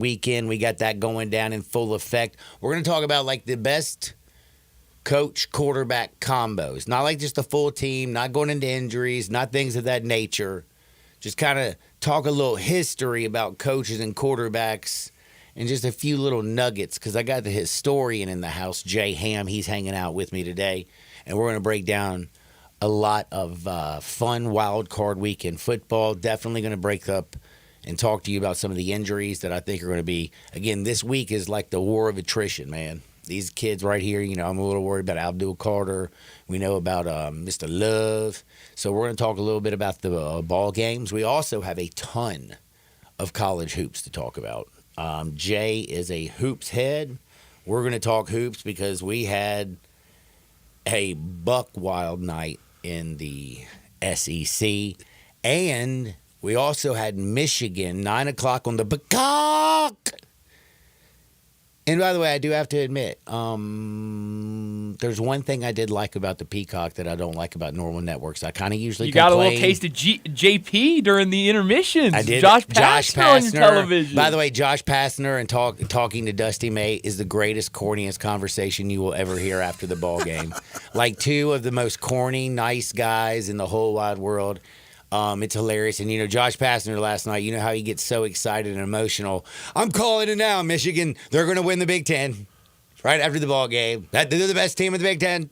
weekend. We got that going down in full effect. We're going to talk about like the best coach quarterback combos, not like just the full team, not going into injuries, not things of that nature. Just kind of talk a little history about coaches and quarterbacks and just a few little nuggets because I got the historian in the house, Jay Ham. He's hanging out with me today, and we're going to break down a lot of fun wild card weekend football. Definitely going to break up and talk to you about some of the injuries that I think are going to be, again, this week is like the war of attrition, man. These kids right here, I'm a little worried about Abdul Carter. We know about Mr. Love. So we're going to talk a little bit about the ball games. We also have a ton of college hoops to talk about. Jay is a hoops head. We're going to talk hoops because we had a buck wild night in the SEC. And we also had Michigan, 9 o'clock on the Peacock. And by the way, I do have to admit, there's one thing I did like about the Peacock that I don't like about normal networks. I kind of usually You got a little taste of JP during the intermissions. I did. Josh Pastner on your television. By the way, Josh Pastner and talking to Dusty May is the greatest, corniest conversation you will ever hear after the ball game. Like two of the most corny, nice guys in the whole wide world. It's hilarious. And, Josh Pastner last night, you know how he gets so excited and emotional. I'm calling it now, Michigan. They're going to win the Big Ten right after the ball game. They're the best team in the Big Ten.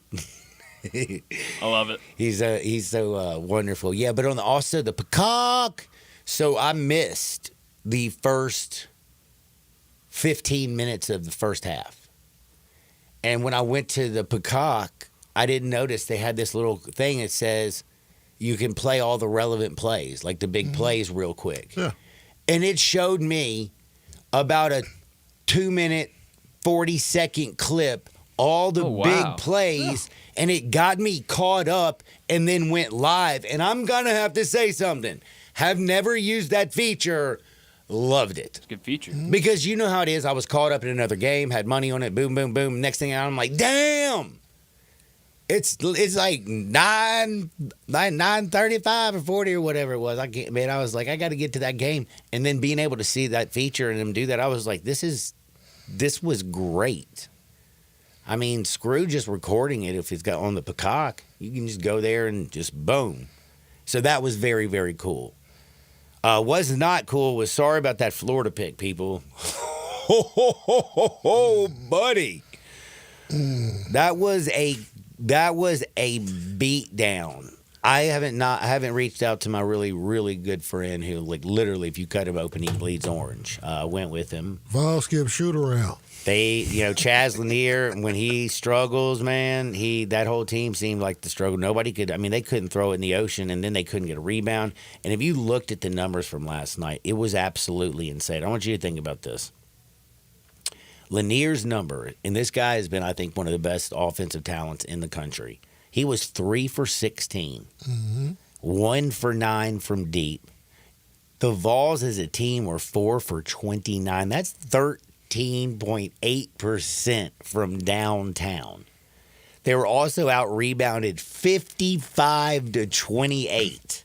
I love it. He's so wonderful. Yeah, but also the Peacock. So I missed the first 15 minutes of the first half. And when I went to the Peacock, I didn't notice they had this little thing that says, you can play all the relevant plays, like the big plays real quick. Yeah. And it showed me about a 2-minute, 40-second clip, all the big plays, and it got me caught up and then went live. And I'm going to have to say something. Have never used that feature. Loved it. It's a good feature. Because you know how it is. I was caught up in another game, had money on it, boom, boom, boom. Next thing I'm like, damn. It's like 9:35 or 40 or whatever it was. I was like, I got to get to that game, and then being able to see that feature and them do that, I was like, this was great. I mean, screw just recording it if it's got on the Peacock. You can just go there and just boom. So that was very, very cool. Was not cool was sorry about that Florida pick, people. Oh, buddy. That was a beat down. I haven't reached out to my really, really good friend who, like, literally, if you cut him open, he bleeds orange. Went with him. Vol skip shoot around. They, Chaz Lanier, when he struggles, man, that whole team seemed like the struggle. Nobody could. I mean, they couldn't throw it in the ocean, and then they couldn't get a rebound. And if you looked at the numbers from last night, it was absolutely insane. I want you to think about this. Lanier's number, and this guy has been, I think, one of the best offensive talents in the country. He was 3 for 16, 1 for 9 from deep. The Vols as a team were 4 for 29. That's 13.8% from downtown. They were also out-rebounded 55-28.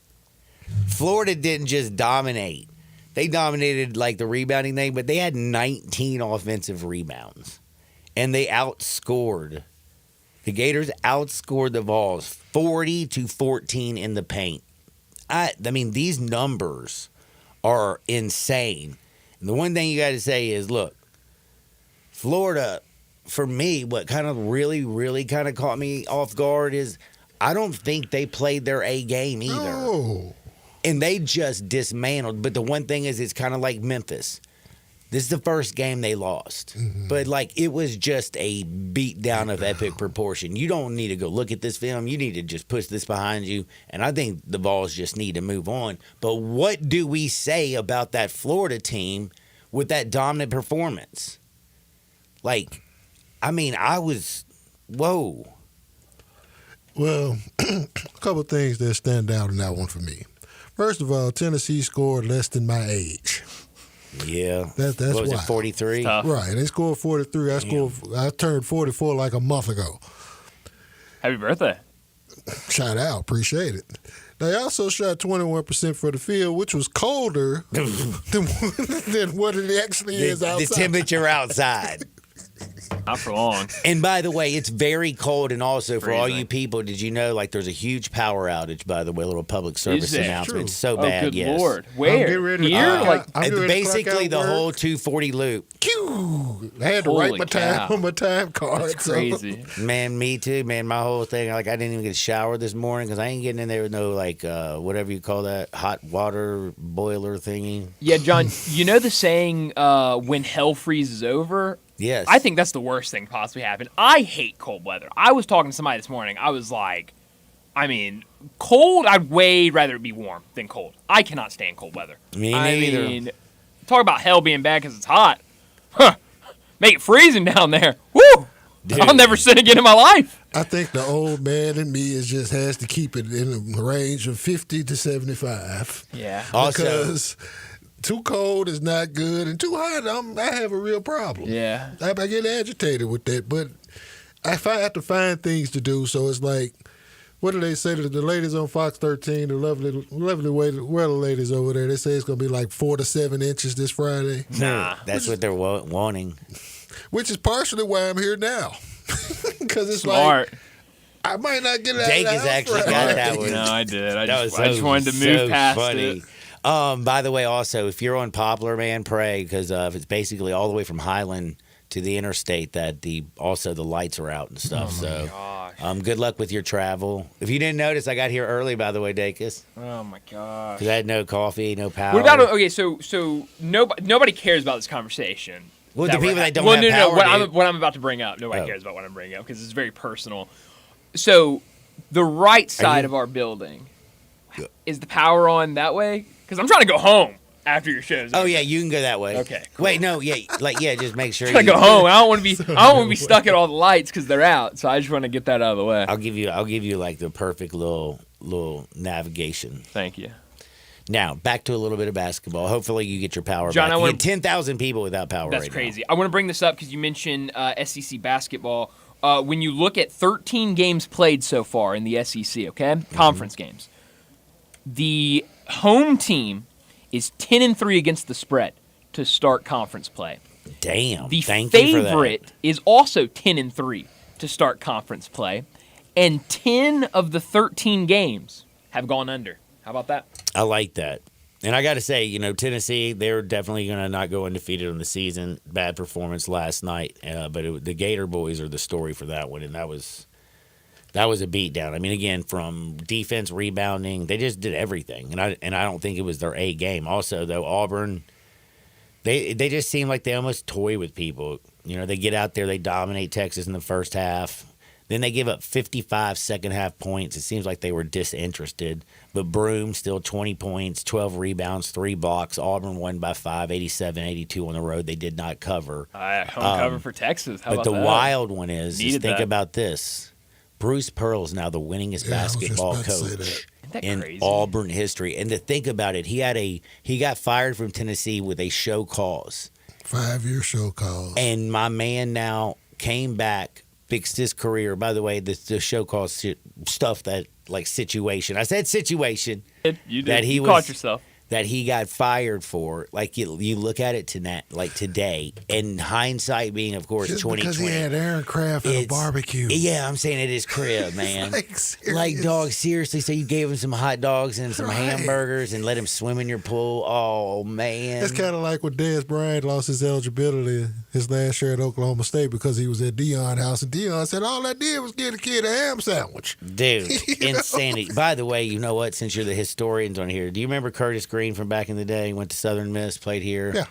Florida didn't just dominate. They dominated, like, the rebounding thing, but they had 19 offensive rebounds. And they outscored. The Gators outscored the Vols 40-14 in the paint. I mean, these numbers are insane. And the one thing you got to say is, look, Florida, for me, what kind of really, really kind of caught me off guard is I don't think they played their A game either. No. And they just dismantled. But the one thing is, it's kind of like Memphis. This is the first game they lost. But, like, it was just a beatdown of epic proportion. You don't need to go look at this film. You need to just push this behind you. And I think the Vols just need to move on. But what do we say about that Florida team with that dominant performance? Like, I mean, whoa. Well, a couple of things that stand out in that one for me. First of all, Tennessee scored less than my age. Yeah. That's what was why. it, 43? Right. They scored 43. I turned 44 like a month ago. Happy birthday. Shout out. Appreciate it. They also shot 21% for the field, which was colder than what it actually is The outside. temperature outside. Not for long. And by the way, it's very cold. And also, for all Freezing. you people, did you know, like, there's a huge power outage, by the way, little public service there? announcement. True. It's so Oh, bad, good yes. Lord. I'm Where? getting ready to- Here? I'm getting ready to Basically, clock the out whole work. 240 loop. Pew! I had to write Holy my time cow. on my time card. That's so- crazy. Man, me too, man. My whole thing, like, I didn't even get a shower this morning because I ain't getting in there with no, like, whatever you call that, hot water boiler thingy. Yeah, John, you know the saying, when hell freezes over? Yes. I think that's the worst thing possibly happen. I hate cold weather. I was talking to somebody this morning. I was like, I mean, cold, I'd way rather it be warm than cold. I cannot stand cold weather. Me I neither. mean, talk about hell being bad because it's hot. Huh. Make it freezing down there. Woo! Dude. I'll never sin again in my life. I think the old man in me just has to keep it in the range of 50 to 75. Yeah. Also, Because too cold is not good, and too hot, I have a real problem. Yeah. I get agitated with that, but I have to find things to do. So it's like, what do they say to the ladies on Fox 13? The lovely weather ladies over there. They say it's going to be like 4 to 7 inches this Friday, Nah. that's what they're wanting. which is partially why I'm here now. Because it's Smart. like I might not get out Jake of the has house actually Friday. got that one. No, I did. I That just, was I just wanted to move so past funny. it. By the way, also, if you're on Poplar, man, pray because if it's basically all the way from Highland to the interstate that the lights are out and stuff. So, Gosh. good luck with your travel. If you didn't notice, I got here early, by the way, Dacus, Oh my gosh. because I had no coffee, no power. What about okay? So nobody cares about this conversation. Well, the we're people that don't well, have no, power do. what I'm about to bring up, nobody Oh. cares about what I'm bringing up because it's very personal. So the right side you- of our building is the power on that way? Because I'm trying to go home after your show's Oh over. yeah, you can go that way. Okay, cool. Wait, no, yeah, just make sure. I'm trying You, to go home. I don't want to be stuck at all the lights because they're out. So I just want to get that out of the way. I'll give you like the perfect little navigation. Thank you. Now back to a little bit of basketball. Hopefully you get your power John, back. I You wanna- get 10,000 people without power. That's right crazy. I want to bring this up because you mentioned SEC basketball. When you look at 13 games played so far in the SEC, okay, conference games, the home team is 10-3 against the spread to start conference play. now. Damn. The Thank you for that. favorite is also 10-3 to start conference play, and 10 of the 13 games have gone under. How about that? I like that. And I got to say, Tennessee, they're definitely going to not go undefeated on the season. Bad performance last night, but the Gator boys are the story for that one, and that was a beatdown. I mean, again, from defense, rebounding, they just did everything, and I don't think it was their A game. Also, though, Auburn, they just seem like they almost toy with people. They get out there, they dominate Texas in the first half. Then they give up 55 second half points. It seems like they were disinterested. But Broome still 20 points, 12 rebounds, 3 blocks. Auburn won by 5, 87-82 on the road. They did not cover. Home cover for Texas. How But about the that? wild one is Needed think that. about this. Bruce Pearl is now the winningest Yeah, I was just basketball about to say that. coach Isn't that in crazy? Auburn history. And to think about it, he got fired from Tennessee with a show cause. 5-year show cause. And my man now came back, fixed his career. By the way, the show cause stuff that like situation. I said situation You did. that he you was caught yourself. that he got fired for. Like you look at it tonight, like today, and hindsight being, of course, Just 2020. because he had Aaron Craft at a It's- barbecue. Yeah, I'm saying at his crib, man. Like, serious. Like, dog, seriously. So you gave him some hot dogs and some Right. hamburgers and let him swim in your pool. Oh man, It's kind of like when Dez Bryant lost his eligibility his last year at Oklahoma State because he was at Deion house, and Deion said all I did was get a kid a ham sandwich. dude, insanity. By the way, you know what? Since you're the historians on here, do you remember Curtis Green from back in the day? He went to Southern Miss, played here. Yeah.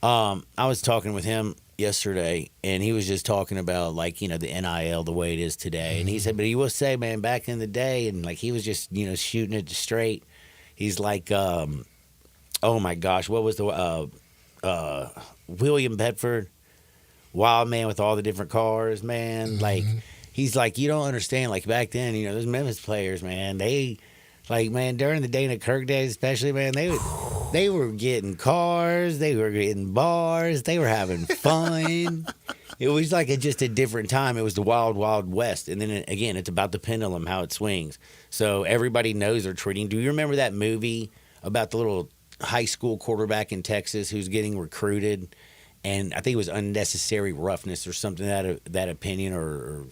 I was talking with him yesterday, and he was just talking about like the NIL the way it is today, and he said, but he will say, man, back in the day, and like he was just shooting it straight. He's like, oh my gosh, what was the William Bedford, wild man with all the different cars, man. Like he's like, you don't understand. Like back then, those Memphis players, man, they. Like, man, during the Dana Kirk days, especially, man, they were getting cars, they were getting bars, they were having fun. It was like just a different time. It was the wild, wild west. And then again, it's about the pendulum, how it swings. So everybody knows they're treating. Do you remember that movie about the little high school quarterback in Texas who's getting recruited? And I think it was unnecessary roughness or something, that opinion. Or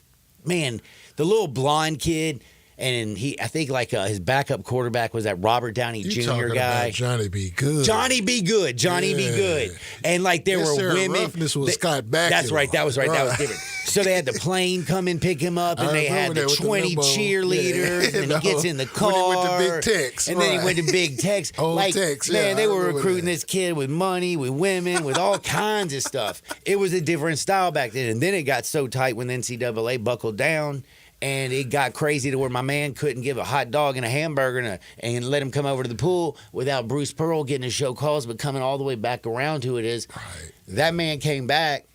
man, the little blonde kid. And I think like his backup quarterback was that Robert Downey You Jr. talking guy. about Johnny B. Good. Johnny B. Good. Johnny B. Good. And like there Yes, were sir, women. roughness was Scott Bakula. That's right. That was right. That was different. So they had the plane come and pick him up, and I they had remember the that with the 20 limo. cheerleaders, Yeah. and he gets in the car. When he went to Big Tex, and then he right. went to Big Tex. Old like, Tex, man, yeah, they I were remember recruiting that. this kid with money, with women, with all kinds of stuff. It was a different style back then. And then it got so tight when the NCAA buckled down. And it got crazy to where my man couldn't give a hot dog and a hamburger and let him come over to the pool without Bruce Pearl getting his show calls, but coming all the way back around to it is Right. that man came back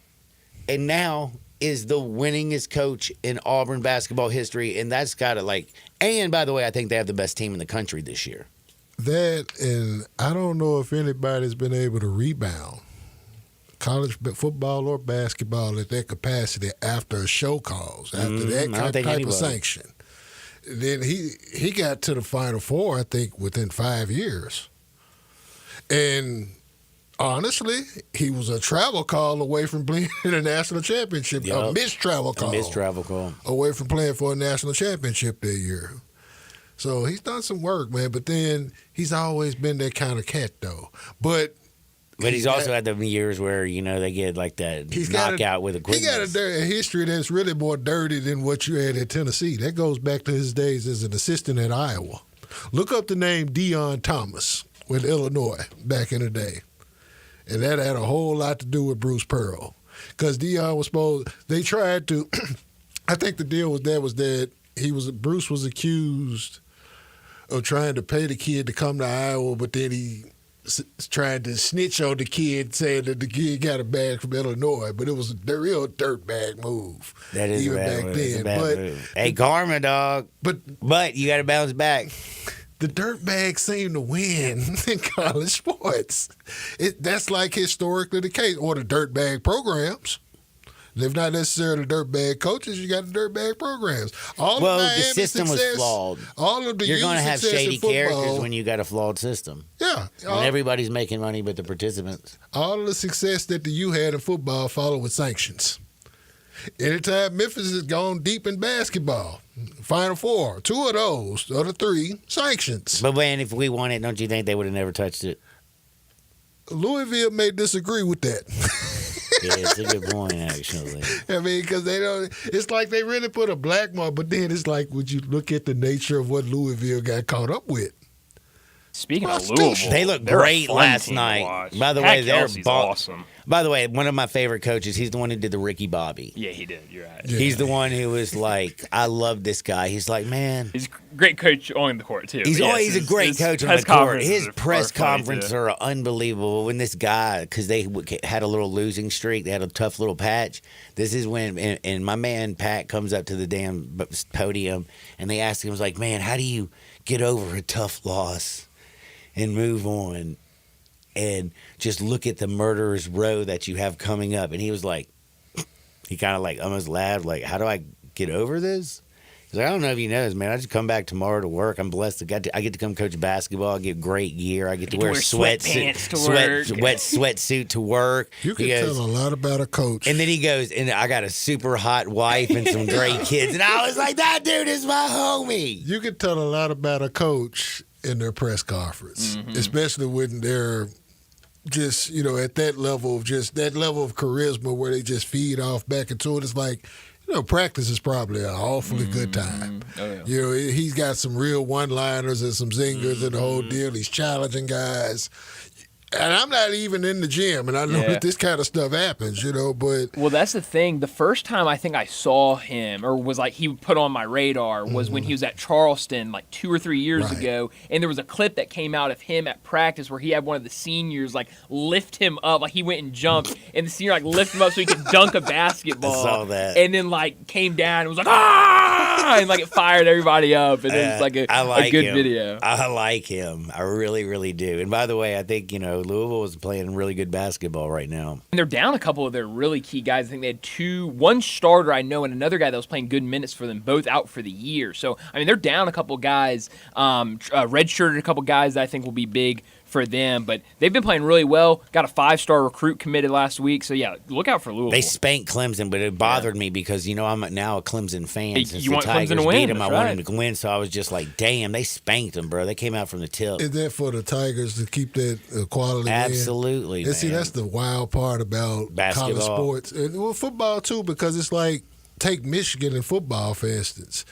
and now is the winningest coach in Auburn basketball history. And that's got to and by the way, I think they have the best team in the country this year. That, and I don't know if anybody's been able to rebound college football or basketball at that capacity after a show calls, after that I don't think type anybody. of sanction. Then he got to the Final Four, I think, within 5 years. And honestly, he was a travel call away from playing in a national championship, a Yup. missed travel call. A missed travel call. Away from playing for a national championship that year. So he's done some work, man. But then he's always been that kind of cat, though. But He's also had the years where, they get like that knockout with a He quickness. got a history that's really more dirty than what you had at Tennessee. That goes back to his days as an assistant at Iowa. Look up the name Deion Thomas with Illinois back in the day. And that had a whole lot to do with Bruce Pearl. Because Deion was they tried to, I think the deal was that Bruce was accused of trying to pay the kid to come to Iowa, but then he trying to snitch on the kid, saying that the kid got a bag from Illinois, but it was a real dirtbag move. That is even a bad back move. It's a then. bad But move. Hey, karma, dog. but You got to bounce back. the dirtbags seem to win in college sports. That's like historically the case, or the dirtbag programs. If not necessarily dirtbag coaches, you got the dirtbag programs. The system was flawed. All of the You're going to have success in shady football, characters when you got a flawed system. Yeah. When everybody's making money but the participants. All of the success that the U had in football followed with sanctions. Anytime Memphis has gone deep in basketball, Final Four, 2 of those, the other 3, sanctions. But man, if we won it, don't you think they would have never touched it? Louisville may disagree with that. Yeah, it's a good point, actually. I mean, because they don't. It's like they really put a black mark, but then it's like, would you look at the nature of what Louisville got caught up with? Speaking of Prostitution. Louisville, They look they're a great fun last team to night. watch. By the Pat way, they're Kelsey's awesome. By the way, one of my favorite coaches, he's the one who did the Ricky Bobby. Yeah, he did. You're right. Yeah. He's the one who was like, I love this guy. He's like, man. He's a great coach on the court too. He's But yes, always a his- great his coach on press the court. conferences His are press funny, conferences too. are unbelievable. When this guy, because they had a little losing streak, they had a tough little patch. This is when, and my man Pat comes up to the damn podium, and they ask him, was like, man, how do you get over a tough loss and move on and just look at the murderer's row that you have coming up? And he was like, he kind of like almost laughed, like, how do I get over this? He's like, I don't know if you know this, man. I just come back tomorrow to work. I'm blessed. I get to come coach basketball. I get great gear. I get to wear sweatpants to work. wet sweatsuit to work. You can He goes, tell a lot about a coach. and then he goes, and I got a super hot wife and some great kids. And I was like, that dude is my homie. You can tell a lot about a coach in their press conference, especially when they're just, at that level of charisma where they just feed off back into it. It's like, practice is probably an awfully good time. Oh, yeah. He's got some real one-liners and some zingers and the whole deal. He's challenging guys. And I'm not even in the gym, and I know Yeah. that this kind of stuff happens, but Well, that's the thing. The first time I think I saw him, or was like he put on my radar, was when he was at Charleston like 2 or 3 years Right. ago, and there was a clip that came out of him at practice where he had one of the seniors like lift him up, like he went and jumped, and the senior like lifted him up so he could dunk a basketball. I saw that. and then like came down and was like ah. crying like it fired everybody up, and it was like I like a good him. video. I like him. I really, really do. And by the way, I think Louisville is playing really good basketball right now. And they're down a couple of their really key guys. I think they had one starter I know, and another guy that was playing good minutes for them, both out for the year. So I mean, they're down a couple guys, redshirted a couple guys that I think will be big for them, but they've been playing really well. Got a 5-star recruit committed last week, so yeah, look out for Louisville. They spanked Clemson, but it bothered me because I'm now a Clemson fan. Hey, Since you the want Clemson Tigers to win, beat them, I that's wanted right. them to win. So I was just like, damn, they spanked them, bro. They came out from the tip. Is that for the Tigers to keep that quality? Absolutely, And see, man. that's the wild part about Basketball. college sports and football too, because it's like take Michigan in football for instance.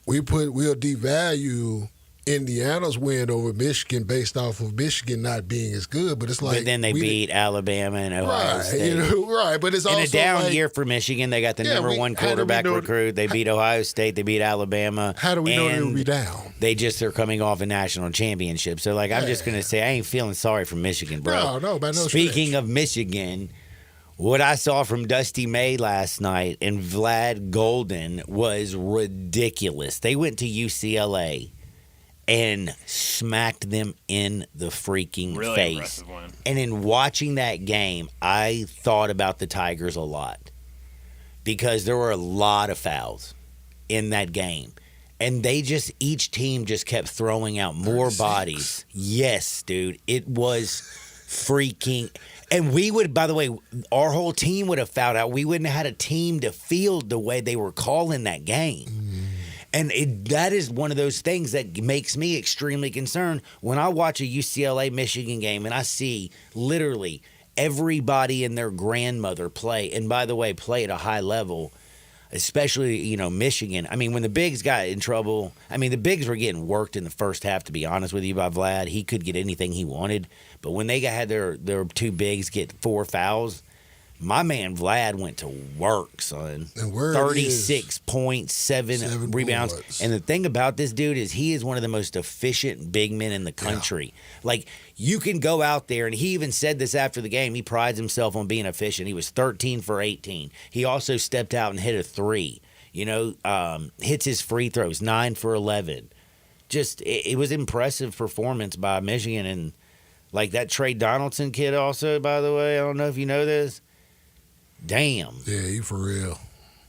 We'll devalue Indiana's win over Michigan based off of Michigan not being as good, but it's like But then they beat Alabama and Ohio right, State. right. But it's In also a down like, year for Michigan, they got the Yeah, number we- one how do we quarterback know- recruit. They beat Ohio State. They beat Alabama. How do we know they and would be down? They just are coming off a national championship. So, I'm just going to say, I ain't feeling sorry for Michigan, bro. No, by no Speaking stretch. of Michigan, what I saw from Dusty May last night and Vlad Golden was ridiculous. They went to UCLA and smacked them in the freaking Really face. impressive win. And in watching that game, I thought about the Tigers a lot because there were a lot of fouls in that game. And each team just kept throwing out more 36. bodies. Yes, dude. It was freaking. And we would, by the way, our whole team would have fouled out. We wouldn't have had a team to field the way they were calling that game. And that is one of those things that makes me extremely concerned when I watch a UCLA Michigan game and I see literally everybody and their grandmother play. And by the way, play at a high level, especially, Michigan. I mean, when the bigs got in trouble, the bigs were getting worked in the first half, to be honest with you, by Vlad. He could get anything he wanted. But when they had their two bigs get 4 fouls, my man Vlad went to work, son. And word 36.7 7 rebounds. boards. And the thing about this dude is he is one of the most efficient big men in the country. Like, you can go out there, and he even said this after the game. He prides himself on being efficient. He was 13 for 18. He also stepped out and hit a 3. Hits his free throws, 9 for 11. Just, it was impressive performance by Michigan. And, that Trey Donaldson kid also, by the way, I don't know if you know this. Damn. Yeah, you for real.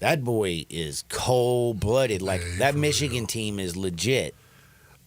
That boy is cold-blooded. That for Michigan real. team is legit.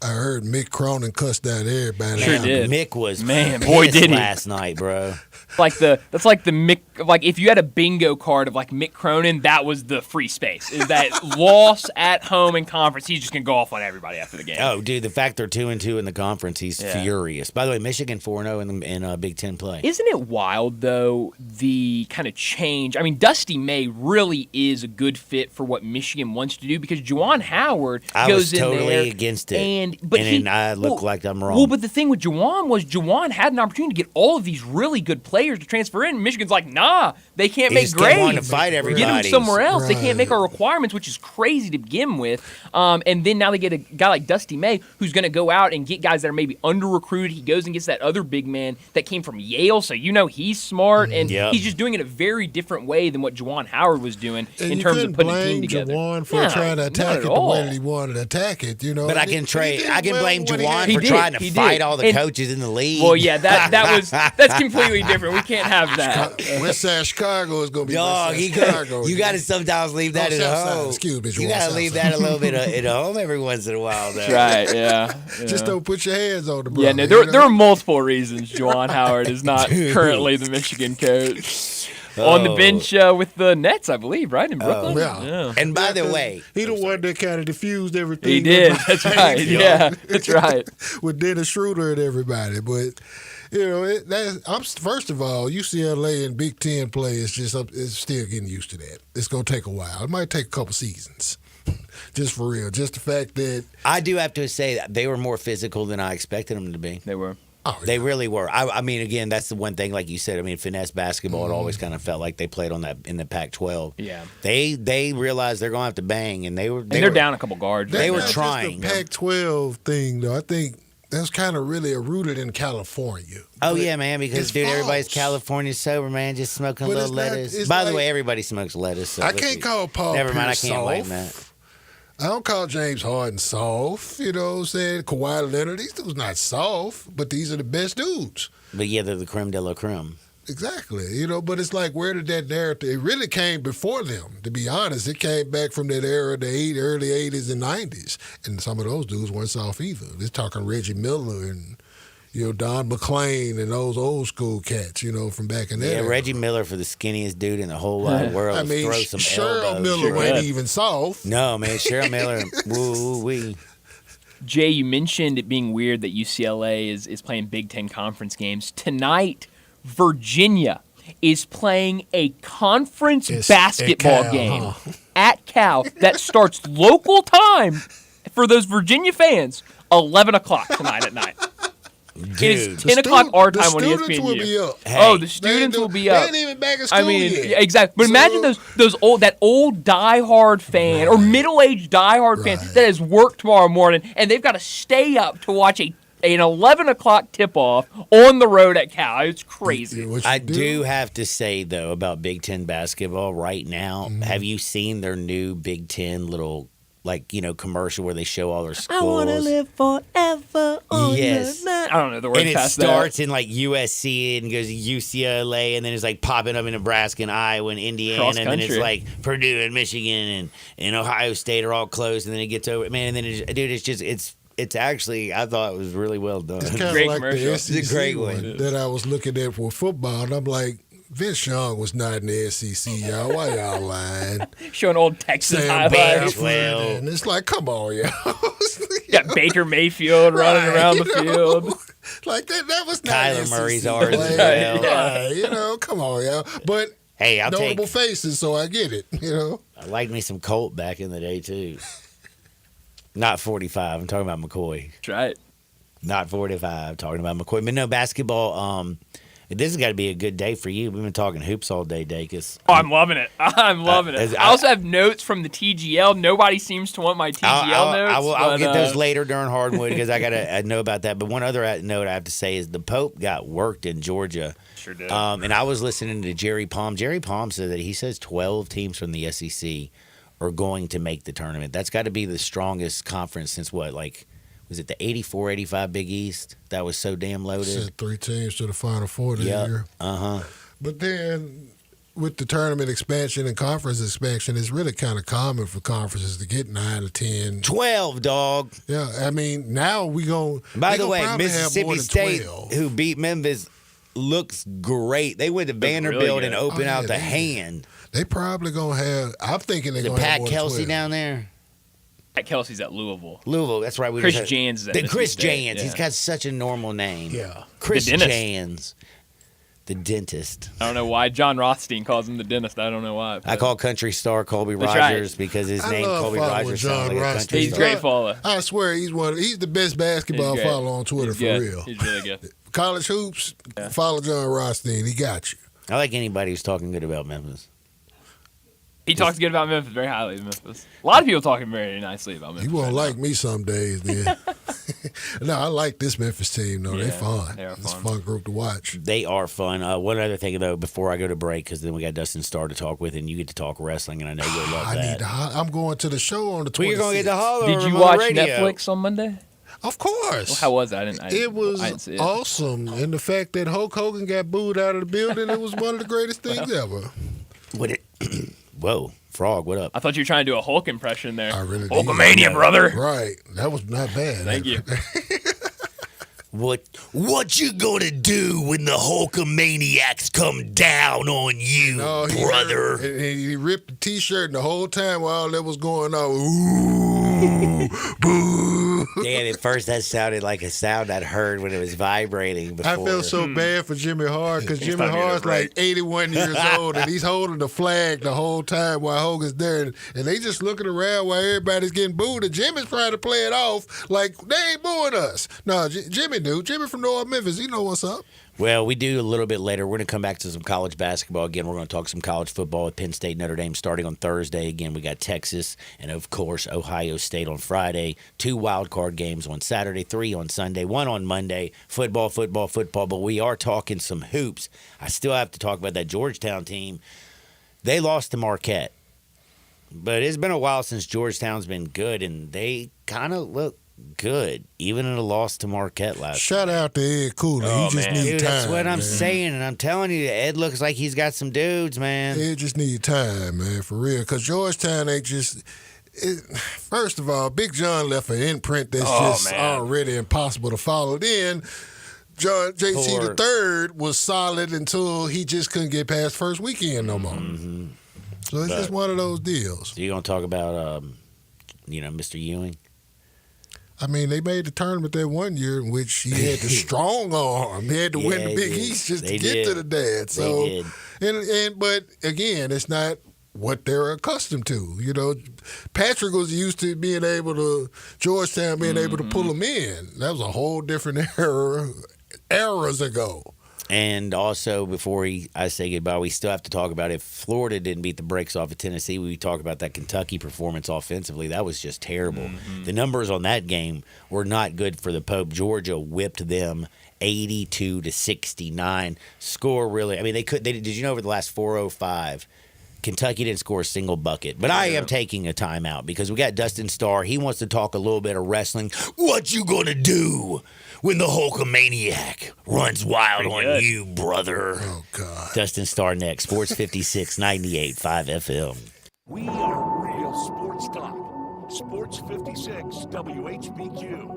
I heard Mick Cronin cussed out everybody. Sure Man, did. Mick was Man, boy, pissed did he. last night, bro. That's like the Mick. Like if you had a bingo card of Mick Cronin, that was the free space. Is that loss at home in conference? He's just gonna go off on everybody after the game. Oh, dude, the fact they're 2-2 in the conference, he's Yeah. furious. By the way, Michigan 4-0 in Big Ten play. Isn't it wild though the kind of change? I mean, Dusty May really is a good fit for what Michigan wants to do because Juwan Howard I goes was totally in there against it, and then I look like I'm wrong. Well, but the thing with Juwan had an opportunity to get all of these really good players to transfer in. Michigan's like, nah, they can't He make just kept wanting grades. to fight Get everybody. them somewhere else. They can't make Right. our requirements, which is crazy to begin with. And then now they get a guy like Dusty May who's going to go out and get guys that are maybe under recruited. He goes and gets that other big man that came from Yale, so he's smart and Yep. he's just doing it a very different way than what Juwan Howard was doing And in you terms of couldn't putting a blame team together. Juwan for No, trying to not attack at it the all. way that he wanted to attack it, But I can blame Juwan He for did, trying to he fight did. all the And- coaches in the league. Well, yeah, that's completely different. We can't have that. West Side Chicago is going to be Dog, West Side Chicago. you got to sometimes leave that Oh, at South Side. home. Excuse me, You Juwan, got to South leave Side. that a little bit at home every once in a while, though. That's right, yeah. Just don't put your hands on the brother. Yeah, no, there are multiple reasons Juwan Howard is not currently the Michigan coach. On the Oh. bench with the Nets, I believe, right, in Brooklyn? yeah. And by the way, he the one that kind of diffused everything. He did. That's right. Yeah, that's right. With Dennis Schroeder and everybody, but first of all, UCLA and Big Ten play is it's still getting used to that. It's gonna take a while. It might take a couple seasons, just for real. Just the fact that I do have to say that they were more physical than I expected them to be. They were. They really were. I mean, again, that's the one thing, like you said. I mean, finesse basketball. It always kind of felt like they played on that in the Pac-12. Yeah. They realized they're going to have to bang, and they're down a couple guards. They were That's not trying. Just the Pac-12 thing, though. I think that's kind of really rooted in California. Oh But yeah, man. Because it's dude, everybody's false. California sober, man. Just smoking a But little it's not- lettuce. it's By the like- way, everybody smokes lettuce. So I let's can't be- call Paul Never mind. I Pierce can't blame soft. that. I don't call James Harden soft. You know what I'm saying? Kawhi Leonard, these dudes not soft, but these are the best dudes. But yeah, they're the creme de la creme. Exactly. You know, but it's like, where did that narrative? It really came before them, to be honest. It came back from that era, the early 80s and 90s. And some of those dudes weren't soft either. They're talking Reggie Miller and, you know, Don McClain and those old school cats, you know, from back in that era. Reggie Miller for the skinniest dude in the whole wide world. I mean, Throw some Cheryl elbows. Miller Sure wasn't did. even soft. No, man, Cheryl Miller. Woo-wee. Jay, you mentioned it being weird that UCLA is playing Big Ten conference games. Tonight, Virginia is playing a conference It's basketball at Cal, game huh? at Cal that starts local time for those Virginia fans, 11 o'clock tonight at night. It is Dude. 10 o'clock our time the on students ESPN. will be up. Oh, the Hey. students will be They up. ain't even back in school I mean, yet. yeah, exactly. But So- imagine those that old diehard fan or middle-aged diehard fan Right. that has worked tomorrow morning and they've got to stay up to watch an 11 o'clock tip-off on the road at Cal. It's crazy. What you I do have to say, though, about Big Ten basketball right now, Mm-hmm. have you seen their new Big Ten little, like, you know, commercial where they show all their schools? forever on Yes. I don't know the word And it past starts in like USC and goes to UCLA, and then it's like popping up in Nebraska and Iowa and Indiana, Cross and then it's country. like Purdue and Michigan and Ohio State are all close, and then it gets over. Man, and then it's actually, I thought it was really well done. It's kind of Great like commercial. the It's a SEC great one one. that I was looking at for football, and I'm like, Vince Young was not in the SEC, y'all. Why y'all lying? that. Showing old Texas Sam highlights. Bradford, Well. and it's like, come on, y'all. Got Baker Mayfield running Right, around the you know? field. Like that was not Kyler SEC Murray's play. ours as well. Right, you know, come on, y'all. But Hey, I'll notable take. faces, so I get it, you know. I liked me some Colt back in the day too. Not 45. I'm talking about McCoy. That's right. Not 45. Talking about McCoy. But no, basketball. This has got to be a good day for you. We've been talking hoops all day, Dacus. Oh, I'm loving it. I'm loving it. I also have notes from the TGL. Nobody seems to want my TGL notes. I'll but, get those later during Hardwood because I got to know about that. But one other note I have to say is the Pope got worked in Georgia. Sure did. And I was listening to Jerry Palm. Jerry Palm said that he says 12 teams from the SEC are going to make the tournament. That's got to be the strongest conference since what, like, was it the 84, 85 Big East? That was so damn loaded. Sent 3 teams to the Final Four this Yep. year. Uh-huh. But then with the tournament expansion and conference expansion, it's really kind of common for conferences to get 9 or 10. 12, dog. Yeah, I mean, now we going By the way, Mississippi State, 12. who beat Memphis, looks great. They went to Vanderbilt really and good. opened Oh, yeah, out the they- hand. They probably going to have, I'm thinking they're The going to have Pat more than Kelsey 12. down there. Pat Kelsey's at Louisville. Louisville, that's right. We Chris just had- Jans is at The Mississippi Chris State, Jans. yeah. He's got such a normal name. Yeah. Chris The dentist. Jans. The dentist. I don't know why John Rothstein calls him the dentist. I don't know why. I but call country star Colby That's right. Rogers because his I name love Colby following Rogers John sounds like a country Rothstein. He's star. great follower. I swear he's the best basketball He's great. follower on Twitter He's for good. real. He's really good. College hoops, follow John Rothstein. He got you. I like anybody who's talking good about Memphis. He talks good about Memphis, very highly of Memphis. A lot of people talking very nicely about He Memphis. won't right like me some days then. No, I like this Memphis team though. They Yeah, fun. they are It's a fun. fun group to watch. They are fun. One other thing, though, before I go to break, because then we got Dustin Starr to talk with, and you get to talk wrestling, and I know you'll love I that. need to. I'm going to the show on the 26th. Well, you're going to get the holler Did over you him on watch the radio. Netflix on Monday? Of course. How was that? It was I didn't see it. awesome, and the fact that Hulk Hogan got booed out of the building, it was one of the greatest things ever. What it, whoa, Frog, what up? I thought you were trying to do a Hulk impression there. I really did. Hulkamania, brother. Right, that was not bad. Thank you. What you gonna do when the Hulkamaniacs come down on you, No, he brother? heard- and he ripped the T-shirt, and the whole time while that was going on, ooh, boo. Damn, at first that sounded like a sound I'd heard when it was vibrating before. I felt so bad for Jimmy Hart because Jimmy started to Hart's get it right. like 81 years old and he's holding the flag the whole time while Hogan's there. And they just looking around while everybody's getting booed. And Jimmy's trying to play it off like they ain't booing us. No, Jimmy do. Jimmy from North Memphis. He know what's up. Well, we do a little bit later. We're going to come back to some college basketball again. We're going to talk some college football with Penn State, Notre Dame starting on Thursday. Again, we got Texas and, of course, Ohio State on Friday. 2 wild card games on Saturday, 3 on Sunday, 1 on Monday. Football. But we are talking some hoops. I still have to talk about that Georgetown team. They lost to Marquette. But it's been a while since Georgetown's been good, and they kind of look good, even in a loss to Marquette last Shout out to Ed Cooley. Oh, He just man. needs Dude, time. that's what I'm man. saying, and I'm telling you, Ed looks like he's got some dudes, man. Ed just need time, man, for real. Because Georgetown ain't just. First of all, Big John left an imprint that's just man. already impossible to follow. Then JC Poor- the third was solid until he just couldn't get past first weekend no more. So it's just one of those deals. So you gonna talk about, Mr. Ewing? I mean, they made the tournament that one year in which he had the strong arm. He had to win Yeah, the Big he did. East just They to get did. to the dad. So, They did. but again, it's not what they're accustomed to. You know, Patrick was used to being able to Georgetown being able to pull him in. That was a whole different eras ago. And also, before I say goodbye, we still have to talk about if Florida didn't beat the brakes off of Tennessee, we talk about that Kentucky performance offensively. That was just terrible. The numbers on that game were not good for the Pope. Georgia whipped them 82-69. Score really, I mean, they did you know over the last 4:05, Kentucky didn't score a single bucket. But I am taking a timeout because we got Dustin Starr. He wants to talk a little bit of wrestling. What you gonna do when the Hulkamaniac runs wild Pretty on good. you, brother? Oh, God. Dustin Starr next. Sports 56, 98.5 FM. We are real sports talk. Sports 56 WHBQ.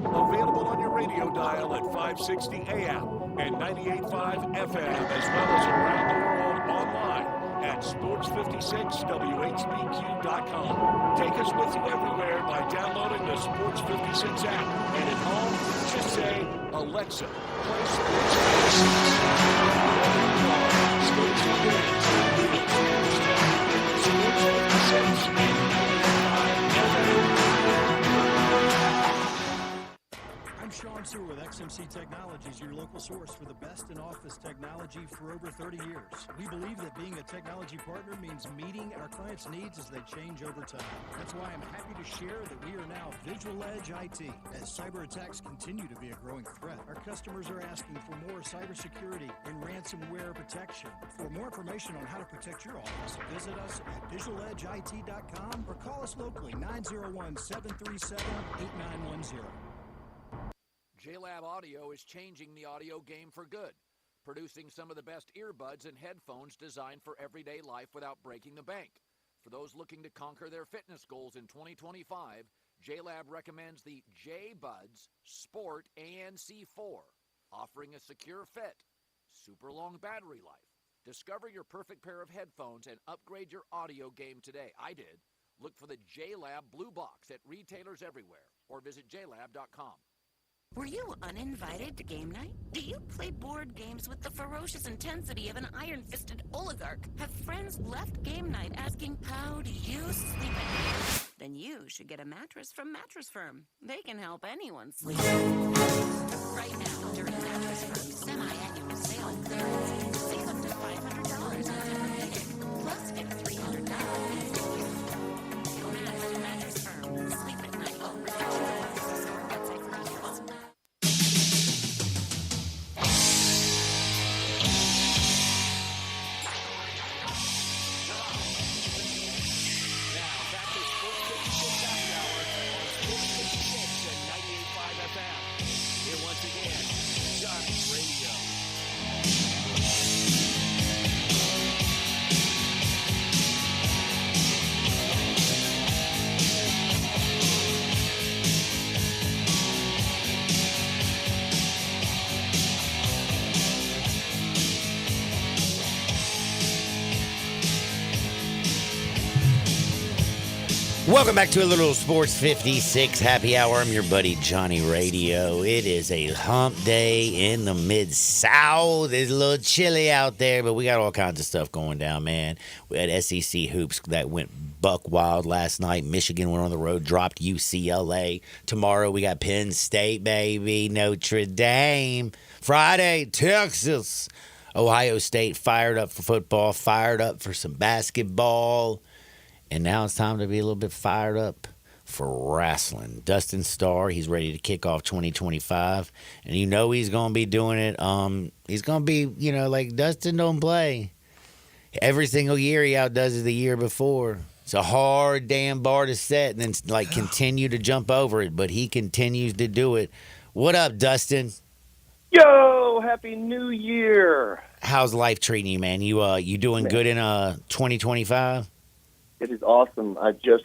Available on your radio dial at 560 AM and 98.5 FM, as well as around the world online at sports56whbq.com. Take us with you everywhere by downloading the Sports 56 app. And at home, just say, Alexa, play Sports 56. Sports 56 and 95 FM. I'm Sean Sewer with XMC Technologies, your local source for the best in office technology for over 30 years. We believe that being a technology partner means meeting our clients' needs as they change over time. That's why I'm happy to share that we are now Visual Edge IT. As cyber attacks continue to be a growing threat, our customers are asking for more cybersecurity and ransomware protection. For more information on how to protect your office, visit us at visualedgeit.com or call us locally 901-737-8910. JLab Audio is changing the audio game for good, producing some of the best earbuds and headphones designed for everyday life without breaking the bank. For those looking to conquer their fitness goals in 2025, JLab recommends the J-Buds Sport ANC4, offering a secure fit, super long battery life. Discover your perfect pair of headphones and upgrade your audio game today. I did. Look for the JLab Blue Box at retailers everywhere or visit jlab.com. Were you uninvited to game night? Do you play board games with the ferocious intensity of an iron-fisted oligarch? Have friends left game night asking, how do you sleep at night? Then you should get a mattress from Mattress Firm. They can help anyone sleep. Right now, during Mattress Firm's semi-annual sale and clearance, save up to $500 on every unit, plus get a $300 gift. Don't ask for Mattress Firm. Sleep at night. Oh, that's it for years. Now, back to Sports 56 Happy Hour on Sports 56 and 98.5 FM. Here once again, Johnny Radio. Welcome back to a little Sports 56 Happy Hour. I'm your buddy Johnny Radio. It is a hump day in the Mid-South. It's a little chilly out there, but we got all kinds of stuff going down, man. We had SEC hoops that went buck wild last night. Michigan went on the road, dropped UCLA. Tomorrow we got Penn State, baby, Notre Dame. Friday, Texas. Ohio State fired up for football, fired up for some basketball. And now it's time to be a little bit fired up for wrestling. Dustin Starr, he's ready to kick off 2025. And you know he's going to be doing it. He's going to be, like Dustin don't play. Every single year he outdoes it the year before. It's a hard damn bar to set and then like continue to jump over it, but he continues to do it. What up, Dustin? Yo, Happy New Year. How's life treating you, man? You doing good in 2025? It is awesome. I just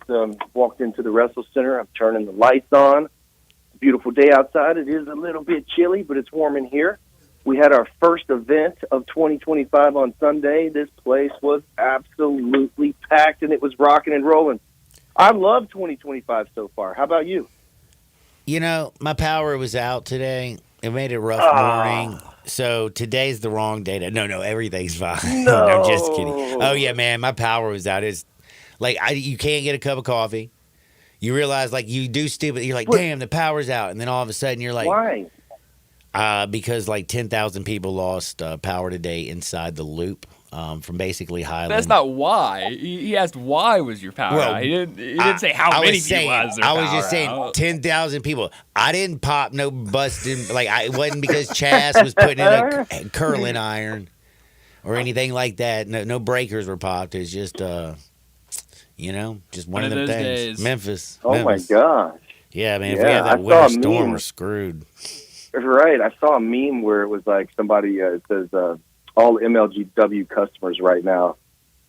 walked into the Wrestle Center. I'm turning the lights on. Beautiful day outside. It is a little bit chilly, but it's warm in here. We had our first event of 2025 on Sunday. This place was absolutely packed, and it was rocking and rolling. I love 2025 so far. How about you? You know, my power was out today. It made it a rough morning. So today's the wrong day. No, everything's fine. No. I'm just kidding. Oh, yeah, man, my power was out. It's like you can't get a cup of coffee. You realize, like, you do stupid. You're like, damn, the power's out. And then all of a sudden you're like. Why? Because like 10,000 people lost power today inside the loop from basically Highland. That's not why. He asked why was your power Well, out. He didn't say how many people was their I was power just saying out. 10,000 people. I didn't pop no busting. Like, it wasn't because Chas was putting in a curling iron or anything like that. No breakers were popped. It's just, just one of them those things. days. Memphis. Oh, my Memphis. gosh. Yeah, man. If Yeah, we have that I saw winter a storm, meme. we're screwed. Right. I saw a meme where it was like somebody says all MLGW customers right now,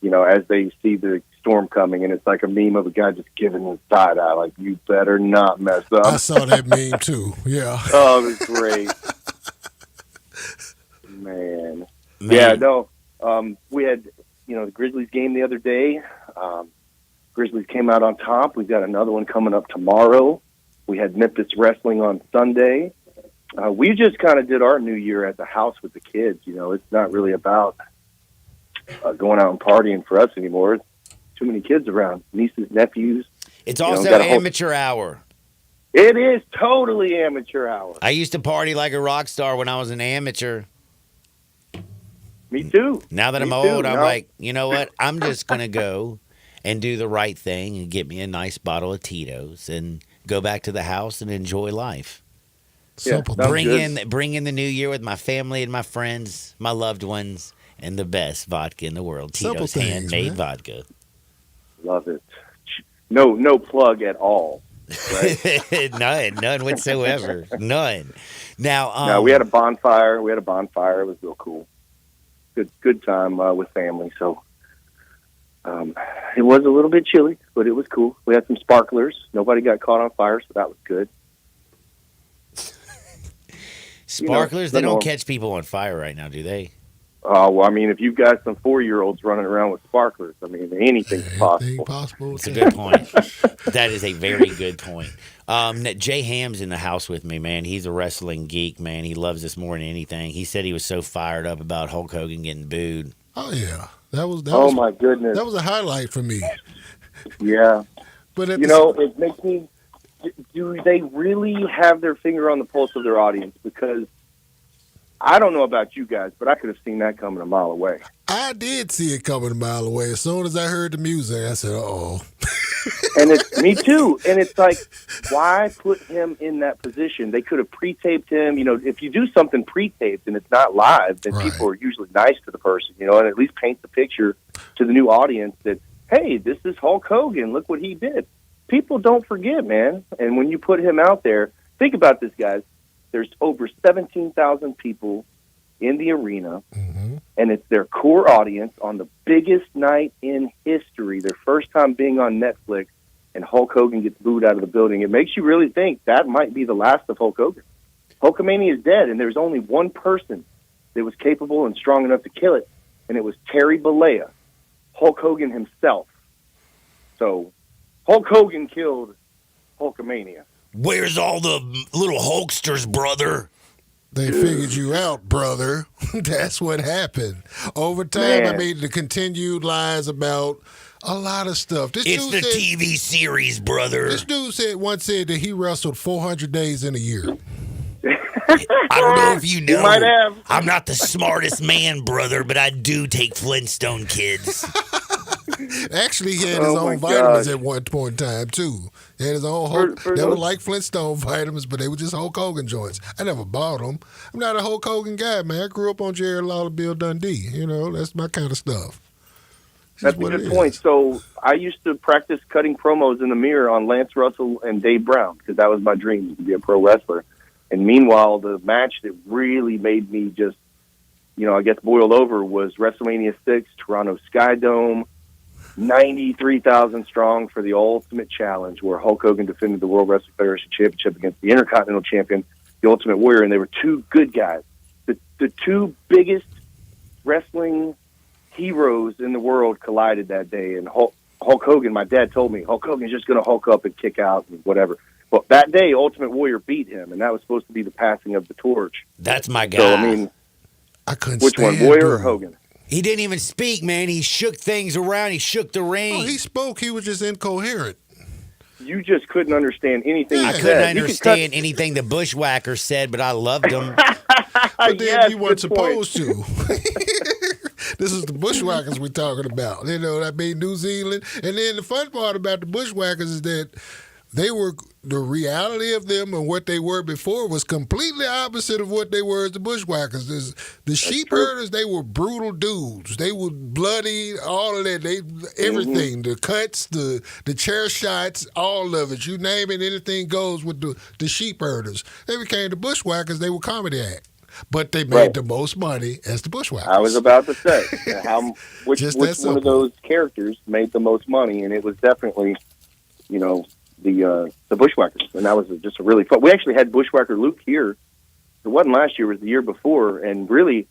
as they see the storm coming, and it's like a meme of a guy just giving his side eye, like, you better not mess up. I saw that meme too. Yeah. Oh, it was great. Man. Man. Yeah, no. We had, the Grizzlies game the other day. Grizzlies came out on top. We've got another one coming up tomorrow. We had Memphis Wrestling on Sunday. We just kind of did our New Year at the house with the kids. It's not really about going out and partying for us anymore. It's too many kids around, nieces, nephews. It's also got a whole- amateur hour. It is totally amateur hour. I used to party like a rock star when I was an amateur. Me too. Now that Me I'm too. old, I'm No. like, you know what? I'm just going to go and do the right thing and get me a nice bottle of Tito's and go back to the house and enjoy life. Simple. Sounds Bring good. in the new year with my family and my friends, my loved ones, and the best vodka in the world. Simple Tito's things, handmade man. vodka. Love it. No plug at all. Right? None whatsoever. None. Now, No, we had a bonfire. It was real cool. Good time with family. So it was a little bit chilly, but it was cool. We had some sparklers. Nobody got caught on fire, so that was good. sparklers, they the don't norm. catch people on fire right now, do they? Well, I mean, if you've got some 4-year-olds running around with sparklers, I mean, anything's Anything possible. possible. It's a good point. That is a very good point. Jay Ham's in the house with me, man. He's a wrestling geek, man. He loves this more than anything. He said he was so fired up about Hulk Hogan getting booed. Oh yeah, that was My goodness. that was a highlight for me. Yeah. But at It makes me. Do they really have their finger on the pulse of their audience? Because I don't know about you guys, but I could have seen that coming a mile away. I did see it coming a mile away. As soon as I heard the music, I said, "Oh." And it's me too. And it's like, why put him in that position? They could have pre-taped him. If you do something pre-taped and it's not live, then Right. people are usually nice to the person, and at least paint the picture to the new audience that, hey, this is Hulk Hogan. Look what he did. People don't forget, man. And when you put him out there, think about this, guys. There's over 17,000 people in the arena, and it's their core audience on the biggest night in history, their first time being on Netflix, and Hulk Hogan gets booed out of the building. It makes you really think that might be the last of Hulk Hogan. Hulkamania is dead, and there's only one person that was capable and strong enough to kill it, and it was Terry Bollea, Hulk Hogan himself. So Hulk Hogan killed Hulkamania. Where's all the little Hulksters, brother? They figured you out, brother. That's what happened. Over time, I Man. mean, the continued lies about a lot of stuff. This It's dude the said, TV series, brother. This dude once said that he wrestled 400 days in a year. I don't know if you know. might have. I'm not the smartest man, brother, but I do take Flintstone kids. Actually, he had his Oh, my own vitamins gosh. at one point in time, too. He had his own For they were those- like Flintstone vitamins, but they were just Hulk Hogan joints. I never bought them. I'm not a Hulk Hogan guy, man. I grew up on Jerry Lawler, Bill Dundee. That's my kind of stuff. That's a good point. So I used to practice cutting promos in the mirror on Lance Russell and Dave Brown because that was my dream, to be a pro wrestler. And meanwhile, the match that really made me just, I guess boil over was WrestleMania 6, Toronto Sky Dome, 93,000 strong for the Ultimate Challenge, where Hulk Hogan defended the World Wrestling Federation Championship against the Intercontinental Champion, the Ultimate Warrior, and they were two good guys. The two biggest wrestling heroes in the world collided that day, and Hulk Hogan, my dad told me, Hulk Hogan's just going to Hulk up and kick out and whatever. But that day, Ultimate Warrior beat him, and that was supposed to be the passing of the torch. That's my guy. So, I mean, I couldn't which stand one, Warrior or him. Hogan? He didn't even speak, man. He shook things around. He shook the ring. Oh, he spoke. He was just incoherent. You just couldn't understand anything Yeah. he I said. couldn't You could understand anything the Bushwhacker said, but I loved him. But then Yes, you weren't good point. supposed to. This is the Bushwhackers we're talking about. That made New Zealand. And then the fun part about the Bushwhackers is that the reality of them and what they were before was completely opposite of what they were as the Bushwhackers. The sheep herders, they were brutal dudes. They were bloody, all of that. Everything, the cuts, the chair shots, all of it. You name it, anything goes with the sheep herders. They became the Bushwhackers. They were comedy act. But they made the most money as the Bushwhackers. I was about to say which Just one that of simple. those characters made the most money, and it was definitely, the Bushwhackers, and that was just a really fun. We actually had Bushwhacker Luke here. It wasn't last year; it was the year before. And really,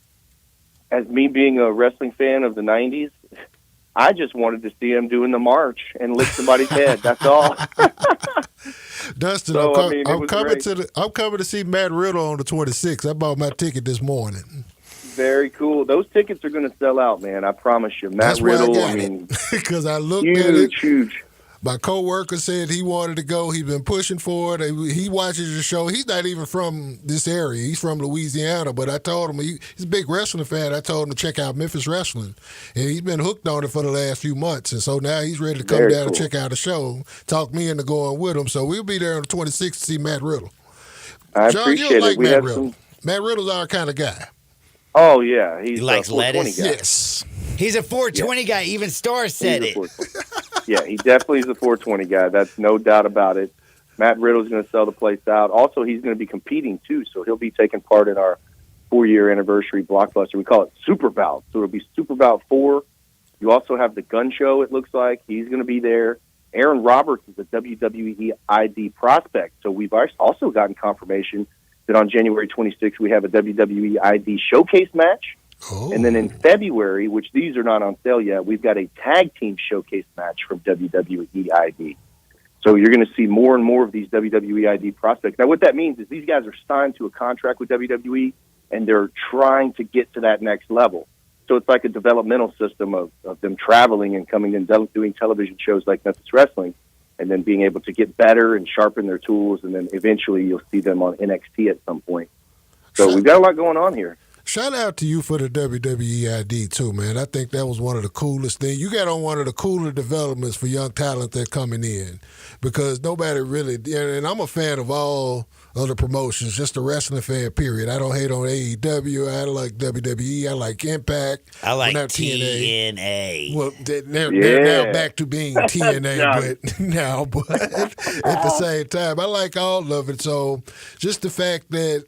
as me being a wrestling fan of the '90s, I just wanted to see him doing the march and lick somebody's head. That's all. Dustin, So, I'm it was coming great. I'm coming to see Matt Riddle on the 26th. I bought my ticket this morning. Very cool. Those tickets are going to sell out, man. I promise you. Matt That's why Riddle. I got it. Because I looked at it. Huge. My coworker said he wanted to go. He's been pushing for it. He watches the show. He's not even from this area. He's from Louisiana. But I told him, he's a big wrestling fan. I told him to check out Memphis Wrestling. And he's been hooked on it for the last few months. And so now he's ready to come Very down and cool. check out the show, talk me into going with him. So we'll be there on the 26th to see Matt Riddle. I John, appreciate you'll like it. We Matt have Riddle. Matt Riddle's our kind of guy. Oh yeah, he's He likes a 420 lettuce? guy. Yes. He's a 420 guy. Even Star said He's it. a 420. Yeah, he definitely is a 420 guy. That's no doubt about it. Matt Riddle's going to sell the place out. Also, he's going to be competing, too, so he'll be taking part in our 4-year anniversary blockbuster. We call it Super Bout. So it'll be Super Bout 4. You also have the gun show, it looks like. He's going to be there. Aaron Roberts is a WWE ID prospect. So we've also gotten confirmation that on January 26th, we have a WWE ID showcase match. Oh. And then in February, which these are not on sale yet, we've got a tag team showcase match from WWE ID. So you're going to see more and more of these WWE ID prospects. Now, what that means is these guys are signed to a contract with WWE, and they're trying to get to that next level. So it's like a developmental system of them traveling and coming and doing television shows like Memphis Wrestling, and then being able to get better and sharpen their tools, and then eventually you'll see them on NXT at some point. So we've got a lot going on here. Shout out to you for the WWE ID too, man. I think that was one of the coolest things. You got on one of the cooler developments for young talent that coming in, because nobody really. And I'm a fan of all other promotions, just a wrestling fan. Period. I don't hate on AEW. I like WWE. I like Impact. I like Well, not TNA. Well, they're Yeah. now back to being TNA, but at the same time, I like all of it. So just the fact that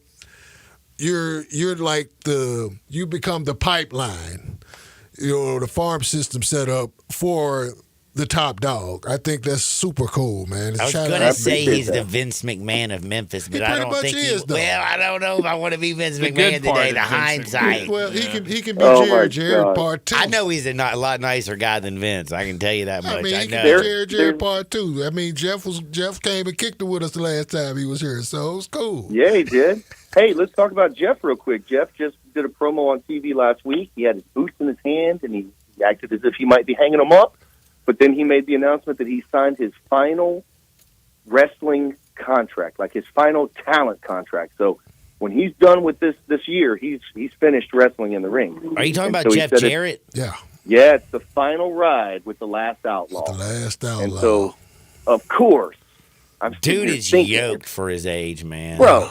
you're like you become the pipeline, the farm system set up for the top dog. I think that's super cool, man. I was Shout going out to say appreciate he's that. the Vince McMahon of Memphis, but He I pretty don't much think is, though. Well, I don't know if I want to be Vince The McMahon good part today. of The Vince hindsight. McMahon. Well, he can be Oh, my Jared God. Part 2. I know he's a lot nicer guy than Vince. I can tell you that much. I mean, I he know. can be There- Jared Part 2. I mean, Jeff came and kicked it with us the last time he was here, so it was cool. Yeah, he did. Hey, let's talk about Jeff real quick. Jeff just did a promo on TV last week. He had his boots in his hand, and he acted as if he might be hanging them up. But then he made the announcement that he signed his final wrestling contract, like his final talent contract. So when he's done with this year, he's finished wrestling in the ring. Are you talking And about so he Jeff said Jarrett? Yeah, Yeah, it's the final ride with the Last Outlaw. the last outlaw. And so, of course, I'm sitting Dude here is thinking, yoked for his age, man. bro.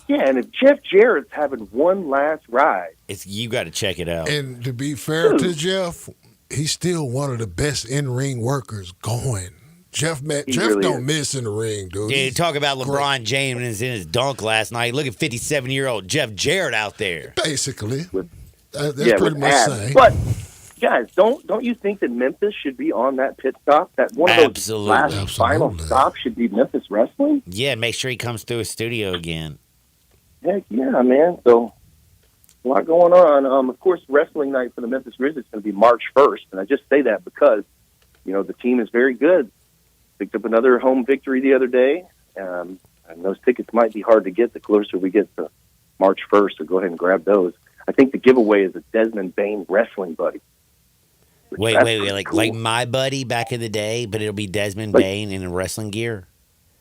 Yeah, and if Jeff Jarrett's having one last ride, You got to check it out. And to be fair to Jeff, he's still one of the best in-ring workers going. Jeff really don't is. miss in the ring, dude. Dude, He's talk about LeBron James in his dunk last night. Look at 57-year-old Jeff Jarrett out there. basically. That's yeah, pretty with much abs. saying. But guys, don't you think that Memphis should be on that pit stop? That one of those Absolutely. last final Absolutely. stops should be Memphis Wrestling? Yeah, make sure he comes through his studio again. Heck yeah, man. So a lot going on. Of course, wrestling night for the Memphis Grizzlies is going to be March 1st, and I just say that because the team is very good. Picked up another home victory the other day, and those tickets might be hard to get the closer we get to March 1st, so go ahead and grab those. I think the giveaway is a Desmond Bain wrestling buddy. Wait, That's like cool. like my buddy back in the day, but it'll be Desmond Like- Bain in wrestling gear.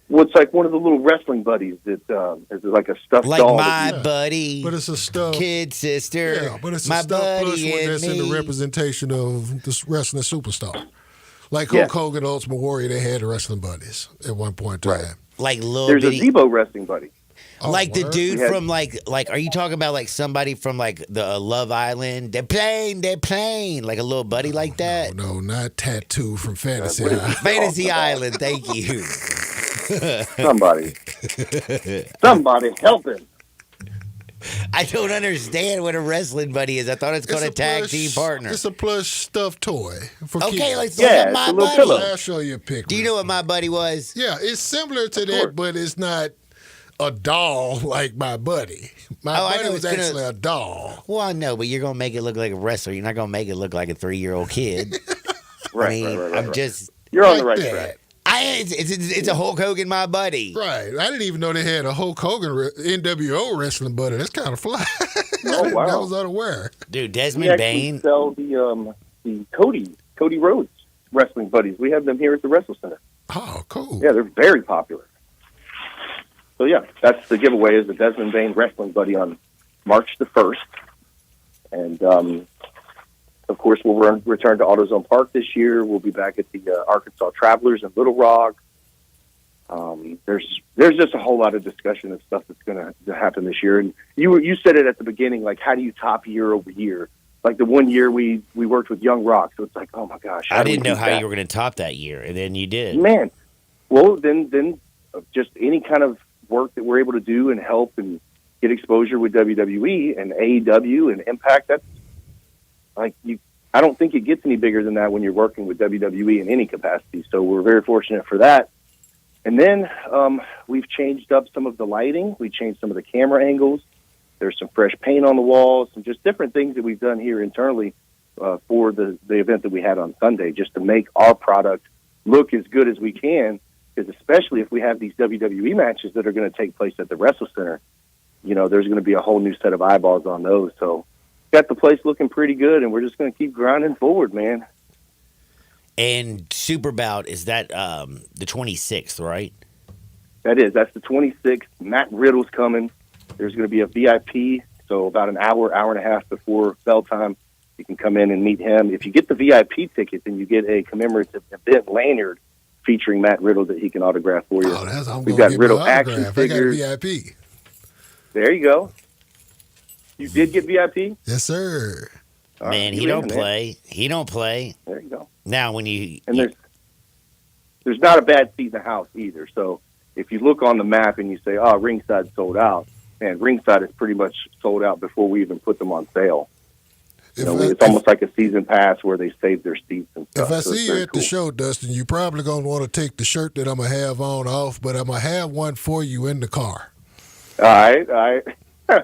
Well, it's like one of the little wrestling buddies that is like a stuffed Like doll. my Yeah. buddy, But it's a stuff. kid sister, Yeah, but it's my a stuff plush buddy one and that's in me. the representation of this wrestling superstar. Like Yeah. Hulk Hogan, Ultimate Warrior, they had the wrestling buddies at one point in time. Like little There's a bitty, Zebo wrestling buddy. Oh, like the word? dude Yeah. from like are you talking about like somebody from like the Love Island? They're playing, like a little buddy like that. No, not Tattoo from Fantasy what is Island. Fantasy Island, thank you. Somebody help him. I don't understand what a wrestling buddy is. I thought it's called It's a tag plush- team partner. It's a plush stuffed toy for Okay, kids. let's Yeah, look at it's my a little buddy. pillow. I'll show you a picture. Do you know what my buddy was? Yeah, it's similar to course. that, but it's not a doll like my buddy. My Oh, I buddy know, was it's gonna- actually a doll. Well, I know, but you're gonna make it look like a wrestler. You're not gonna make it look like a 3-year-old kid. Right, I mean, right. I'm just. You're on the Like right that. track. It's a Hulk Hogan, my buddy. Right. I didn't even know they had a Hulk Hogan NWO wrestling buddy. That's kind of fly. Oh, wow. I was unaware. Dude, We Desmond actually Bain. sell the Cody Rhodes wrestling buddies. We have them here at the Wrestle Center. Oh, cool. Yeah, they're very popular. So yeah, that's the giveaway is the Desmond Bain wrestling buddy on March the 1st. And of course, we'll return to AutoZone Park this year. We'll be back at the Arkansas Travelers in Little Rock. There's just a whole lot of discussion of stuff that's going to happen this year. And you said it at the beginning, like how do you top year over year? Like the one year we worked with Young Rock, so it's like, oh my gosh, I do we didn't know beat how that? you were going to top that year, and then you did. Man, well then just any kind of work that we're able to do and help and get exposure with WWE and AEW and Impact. That's like I don't think it gets any bigger than that when you're working with WWE in any capacity. So we're very fortunate for that. And then we've changed up some of the lighting. We changed some of the camera angles. There's some fresh paint on the walls and just different things that we've done here internally for the event that we had on Sunday, just to make our product look as good as we can. Because especially if we have these WWE matches that are going to take place at the Wrestle Center, there's going to be a whole new set of eyeballs on those. So got the place looking pretty good, and we're just going to keep grinding forward, man. And Super Bout is that the 26th, right? That's the 26th. Matt Riddle's coming. There's going to be a VIP, so about an hour and a half before bell time, you can come in and meet him. If you get the VIP ticket, then you get a commemorative event lanyard featuring Matt Riddle that he can autograph for you. Oh, I'm We've going got to get Riddle my action autograph. I got a figures. VIP. There you go. You did get VIP? Yes, sir. All Man, right, he you don't in, man. play. He don't play. There you go. Now, when you And there's not a bad seat in the house either. So if you look on the map and you say, oh, ringside sold out, man, ringside is pretty much sold out before we even put them on sale. It's almost like a season pass where they save their seats and stuff. If I So it's see you very at the cool. show, Dustin, you probably going to want to take the shirt that I'm going to have on off, but I'm going to have one for you in the car. All right.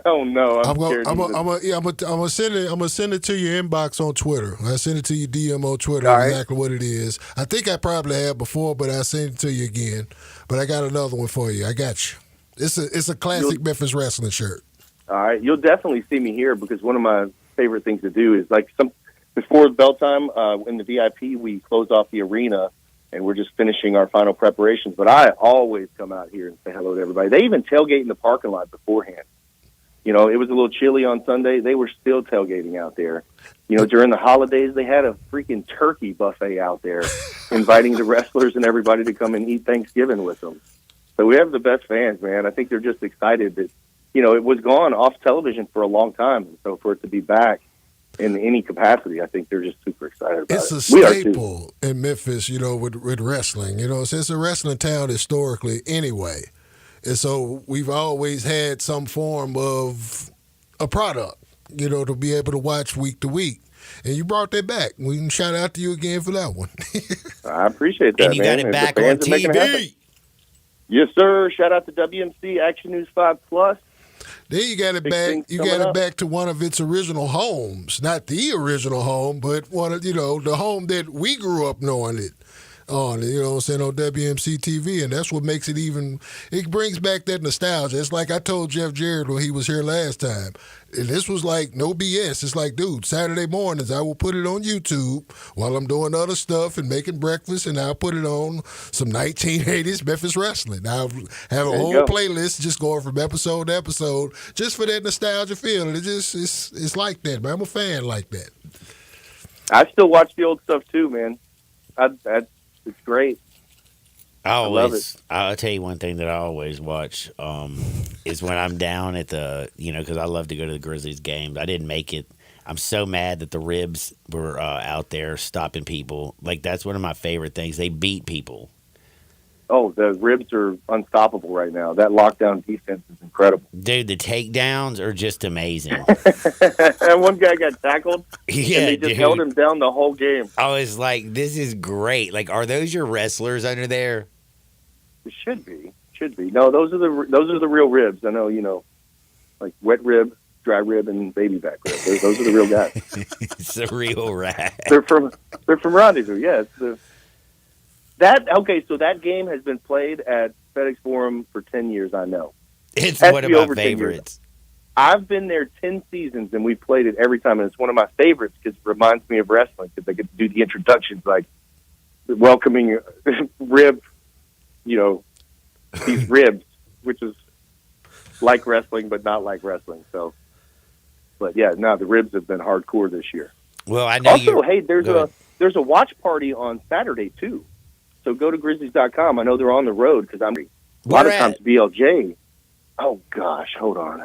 Oh no, I'm scared. I'm gonna send it. I'm gonna send it to your inbox on Twitter. I send it to your DM on Twitter. All right. Exactly what it is. I think I probably have before, but I send it to you again. But I got another one for you. I got you. It's a classic Memphis wrestling shirt. All right, you'll definitely see me here because one of my favorite things to do is like before bell time in the VIP, we close off the arena and we're just finishing our final preparations. But I always come out here and say hello to everybody. They even tailgate in the parking lot beforehand. It was a little chilly on Sunday. They were still tailgating out there. During the holidays, they had a freaking turkey buffet out there, inviting the wrestlers and everybody to come and eat Thanksgiving with them. So we have the best fans, man. I think they're just excited that, it was gone off television for a long time. And so for it to be back, in any capacity. I think they're just super excited about It's it. a We are too. staple in Memphis, with wrestling. Since it's a wrestling town historically anyway. And so we've always had some form of a product, to be able to watch week to week. And you brought that back. We can shout out to you again for that one. I appreciate that, And you man. got it The back on fans are making it happen. TV. Yes, sir. Shout out to WMC Action News 5 Plus. Then you got it Big back. things You coming got it up. back to one of its original homes, not the original home, but one of the home that we grew up knowing it on. On WMC TV, and that's what makes it even. It brings back that nostalgia. It's like I told Jeff Jarrett when he was here last time. And this was like no BS. It's like, dude, Saturday mornings I will put it on YouTube while I'm doing other stuff and making breakfast, and I'll put it on some 1980s Memphis wrestling. I'll have a There you whole go. playlist just going from episode to episode, just for that nostalgia feel. And it's like that, man. I'm a fan like that. I still watch the old stuff too, man. It's great. I'll tell you one thing that I always watch is when I'm down at the, because I love to go to the Grizzlies games. I didn't make it. I'm so mad that the Ribs were out there stopping people. Like, that's one of my favorite things. They beat people. Oh, the Ribs are unstoppable right now. That lockdown defense is incredible. Dude, the takedowns are just amazing. And one guy got tackled, Yeah, and they just dude. held him down the whole game. I was like, this is great. Like, are those your wrestlers under there? It should be. No, those are the real Ribs. I know, like wet rib, dry rib, and baby back rib. Those are the real guys. It's a real rat. They're from Rendezvous. Yeah. So that game has been played at FedEx Forum for 10 years. I know. It's Has one to of be my over 10 years. favorites. I've been there 10 seasons, and we've played it every time, and it's one of my favorites because it reminds me of wrestling because I get to do the introductions, like welcoming rib, these ribs, which is like wrestling but not like wrestling. So, but yeah, no, the Ribs have been hardcore this year. Well, I know Also, you. hey, Go there's ahead. a watch party on Saturday too. So go to Grizzlies.com. I know they're on the road because a lot of Where times at? BLJ. Oh gosh, hold on.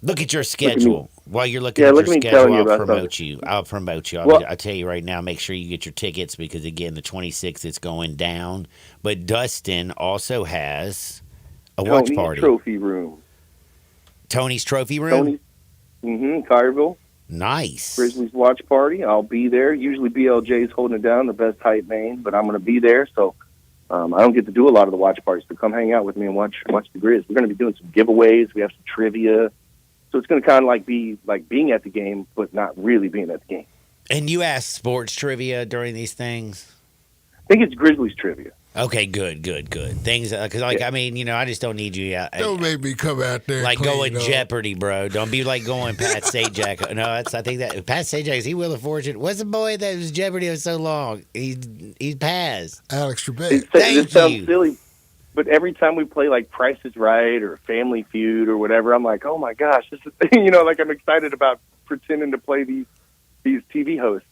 Look at your schedule. While you're looking Yeah, at look your at me schedule, telling you I'll about promote you. I'll promote you. Well- I'll tell you right now, make sure you get your tickets because, again, the 26th, it's going down. But Dustin also has a watch Tony's party. Trophy Room. Tony's Trophy Room? Tony's, Collierville. Nice. Grizzlies watch party. I'll be there. Usually BLJ's holding it down, the best hype man, but I'm going to be there. So I don't get to do a lot of the watch parties, so come hang out with me and watch the Grizz. We're going to be doing some giveaways. We have some trivia. So it's going to kind of like be like being at the game, but not really being at the game. And you ask sports trivia during these things? I think it's Grizzlies trivia. Okay, good. Things, because, I mean, I just don't need you out. Don't make me come out there Like clean going up. Jeopardy, bro. Don't be like going Pat Sajak. No, I think that Pat Sajak, is he Wheel of Fortune? What's the boy that was Jeopardy for so long? He's passed. Alex Trebek. This Thank sounds you. silly, but every time we play like Price is Right or Family Feud or whatever, I'm like, oh my gosh, this is like I'm excited about pretending to play these TV hosts.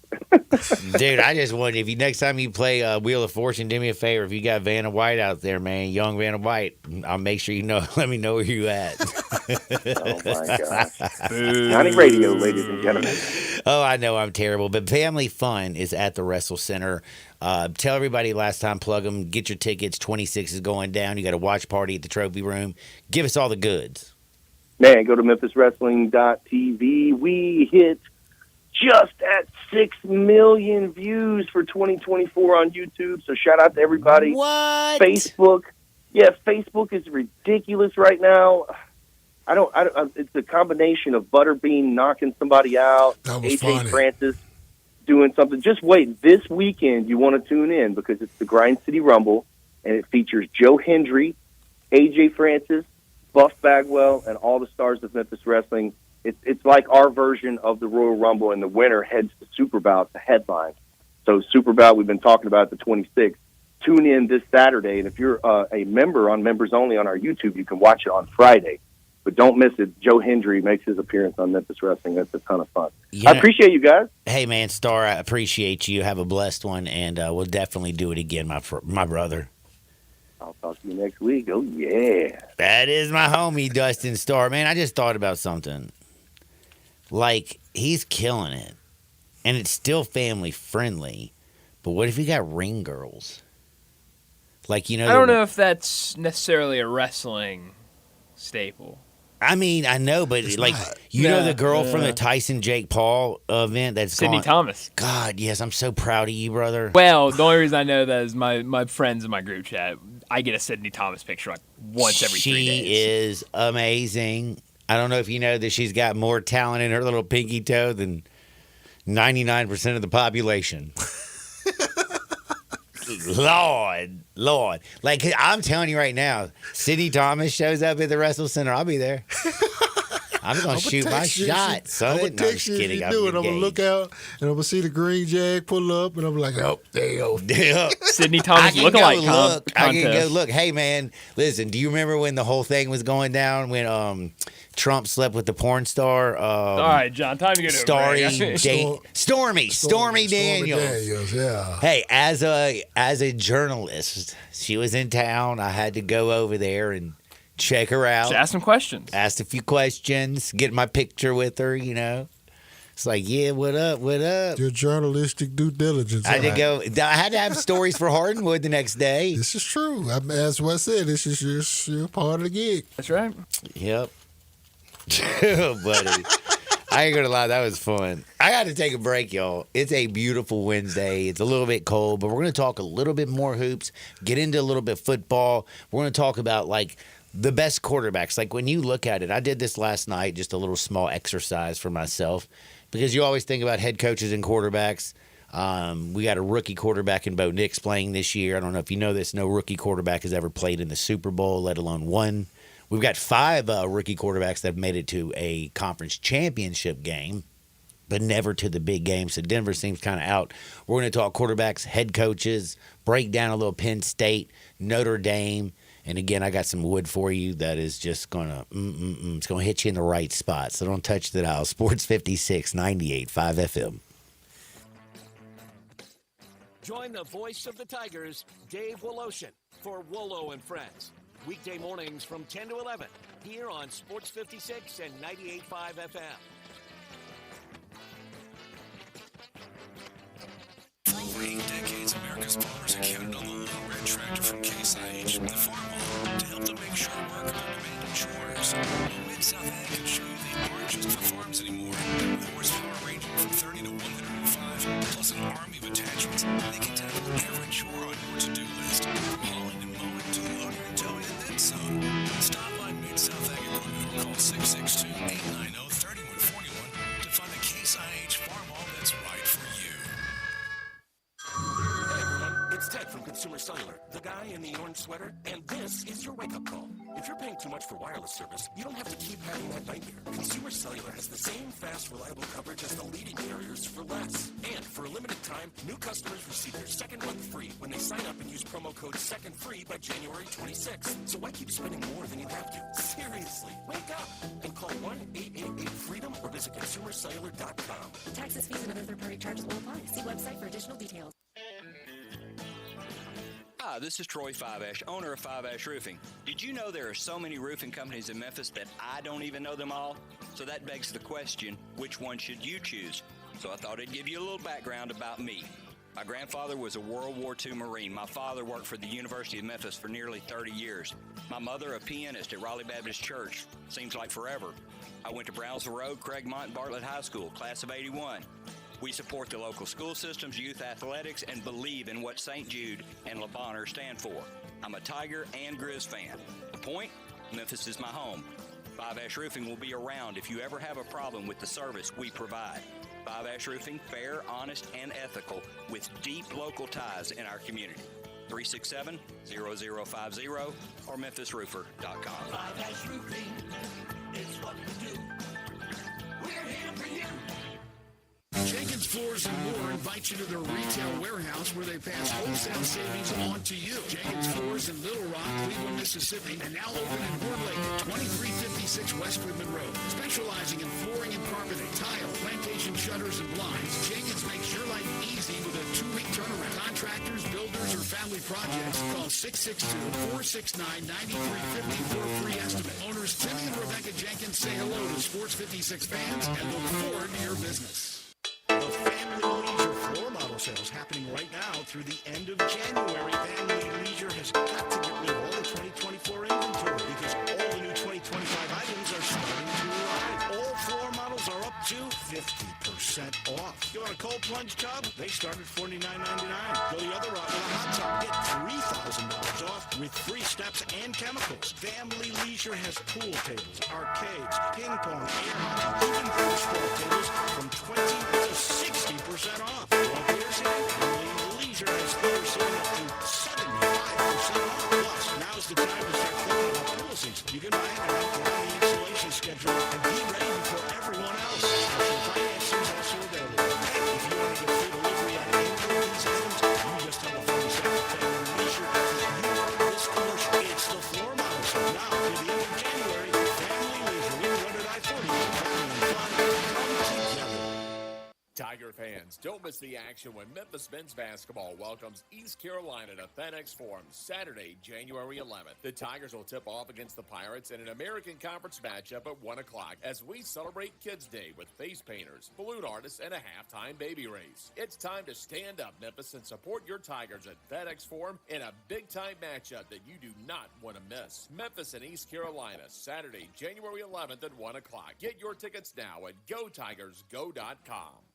Dude, I just wondered if next time you play Wheel of Fortune, do me a favor. If you got Vanna White out there, man, young Vanna White, I'll make sure let me know where you at. Oh my gosh. County Radio, ladies and gentlemen. Oh, I know I'm terrible, but Family Fun is at the Wrestle Center. Tell everybody last time, plug them, get your tickets. 26 is going down. You got a watch party at the Trophy Room. Give us all the goods. Man, go to MemphisWrestling.tv. We hit just at 6 million views for 2024 on YouTube. So shout out to everybody. What? Facebook. Yeah, Facebook is ridiculous right now. I don't it's a combination of Butterbean knocking somebody out, That was AJ funny. Francis doing something. Just wait. This weekend you want to tune in because it's the Grind City Rumble and it features Joe Hendry, AJ Francis, Buff Bagwell, and all the stars of Memphis Wrestling. It's like our version of the Royal Rumble, and the winner heads to Super Bout, the headline. So Super Bout, we've been talking about the 26th. Tune in this Saturday, and if you're a member on Members Only on our YouTube, you can watch it on Friday. But don't miss it. Joe Hendry makes his appearance on Memphis Wrestling. That's a ton of fun. I appreciate you guys. Hey, man, Star, I appreciate you. Have a blessed one, and we'll definitely do it again, my brother. I'll talk to you next week. Oh, yeah. That is my homie, Dustin Starr. Man, I just thought about something. Like, he's killing it. and it's still family friendly. But what if you got ring girls? Like, you know, I don't know if that's necessarily a wrestling staple. I mean, I know, but It's like, not. you know, Yeah, the girl from yeah. the Tyson Jake Paul event that's Sydney gone. Thomas. God, yes, I'm so proud of you, brother. Well, the only reason I know that is my friends in my group chat. I get a Sydney Thomas picture like once every 3 days. She is amazing. I don't know if you know that she's got more talent in her little pinky toe than 99% of the population. Lord. Like, I'm telling you right now, Sydney Thomas shows up at the Wrestle Center, I'll be there. I'm going to shoot my shot, son. I'm going No, to I'm text just you if kidding. you I'm do it. I'm going to look engaged. out, and I'm going to see the green jag pull up, and I'm like, oh, there you go. Yeah. Sydney I Thomas can lookalike go look. I can go contest. look. Hey, man, listen, do you remember when the whole thing was going down when Trump slept with the porn star? All right, John, time to get Stormy over it. Stormy Daniels. Yeah. Hey, as a journalist, she was in town. I had to go over there and check her out. Just ask some questions. Asked a few questions, get my picture with her, you know. It's like, yeah, what up? Your journalistic due diligence. I had to all go. right. I had to have stories for Hardenwood the next day. This is true. As what I said, this is your part of the gig. That's right. Yep. Buddy. I ain't gonna lie, that was fun. I got to take a break, y'all. It's a beautiful Wednesday. It's a little bit cold, but we're gonna talk a little bit more hoops, get into a little bit of football. We're gonna talk about like the best quarterbacks. Like when you look at it, I did this last night, just a little small exercise for myself, because you always think about head coaches and quarterbacks. We got a rookie quarterback in Bo Nix playing this year. I don't know if you know this. No rookie quarterback has ever played in the Super Bowl, let alone won. We've got 5 rookie quarterbacks that have made it to a conference championship game, but never to the big game. So Denver seems kind of out. We're going to talk quarterbacks, head coaches, break down a little Penn State, Notre Dame. And again, I got some wood for you that is just going to, it's going to hit you in the right spot. So don't touch the dial. Sports 56, 98.5 FM. Join the voice of the Tigers, Dave Woloshin, for Wolo and Friends. Weekday mornings from 10 to 11 here on Sports 56 and 98.5 FM. For over 8 decades, America's farmers have counted on the little red tractor from Case IH, the Farm Law, to help them make short work of undemanding chores. No Mid-South Ag can show you they aren't just for farms anymore. With horsepower ranging from 30 to 105, plus an army of attachments, they can tackle every chore on your to-do list. From hauling and mowing to loading and towing and then some. Stop by Mid-South Ag Equipment or call 662-890-3141 to find a Case IH Farm Law that's right for you. Hey everyone, it's Ted from Consumer Cellular, the guy in the orange sweater, and this is your wake-up call. If you're paying too much for wireless service, you don't have to keep having that nightmare. Consumer Cellular has the same fast, reliable coverage as the leading carriers for less. And for a limited time, new customers receive their second month free when they sign up and use promo code SECONDFREE by January 26th. So why keep spending more than you have to? Seriously, wake up and call 1-888-FREEDOM or visit ConsumerCellular.com. Taxes, fees, and other third-party charges will apply. See website for additional details. Hi, this is Troy Five Ash, owner of Five Ash Roofing. Did you know there are so many roofing companies in Memphis that I don't even know them all? So that begs the question, which one should you choose? So I thought I'd give you a little background about me. My grandfather was a World War II Marine. My father worked for the University of Memphis for nearly 30 years. My mother, a pianist at Raleigh Baptist Church. Seems like forever. I went to Brownsville Road, Craigmont, and Bartlett High School, class of 81. We support the local school systems, youth athletics, and believe in what St. Jude and Le Bonheur stand for. I'm a Tiger and Grizz fan. The point? Memphis is my home. Five Ash Roofing will be around if you ever have a problem with the service we provide. Five Ash Roofing, fair, honest, and ethical, with deep local ties in our community. 367-0050 or memphisroofer.com. Five Ash Roofing is what we do. We're here for you. Jenkins Floors and More invites you to their retail warehouse where they pass wholesale savings on to you. Jenkins Floors in Little Rock, Cleveland, Mississippi, and now open in Horn Lake at 2356 West Goodman Road. Specializing in flooring and carpeting, tile, plantation shutters, and blinds, Jenkins makes your life easy with a 2-week turnaround. Contractors, builders, or family projects, call 662-469-9350 for a free estimate. Owners Timmy and Rebecca Jenkins say hello to Sports 56 fans and look forward to your business. The family sales happening right now through the end of January. Family Leisure has got to get rid of all the 2024 inventory because all the new 2025 items are starting to arrive. All floor models are up to 50% off. You want a cold plunge tub? They start at $49.99. Go the other route with a hot tub. Get $3,000 off with free steps and chemicals. Family Leisure has pool tables, arcades, ping pong, air hockey, even baseball tables from 20 to 60% off. Well, here's it. Family Leisure has their sale up to 75% off. Plus, now's the time to start thinking about pool season. You can buy it now, get on the installation schedule, and be ready before everyone else. Special financing is also available. Hey, if you want to get free delivery on any of these items, you just tell the phone staff at Family Leisure that you heard this commercial. It's the floor model. So now, through the end of January, Family Leisure, we rented I-40. Family and fun come together. Tiger fans, don't miss the action when Memphis men's basketball welcomes East Carolina to FedEx Forum Saturday, January 11th. The Tigers will tip off against the Pirates in an American Conference matchup at 1 o'clock as we celebrate Kids Day with face painters, balloon artists, and a halftime baby race. It's time to stand up, Memphis, and support your Tigers at FedEx Forum in a big-time matchup that you do not want to miss. Memphis and East Carolina, Saturday, January 11th at 1 o'clock. Get your tickets now at GoTigersGo.com.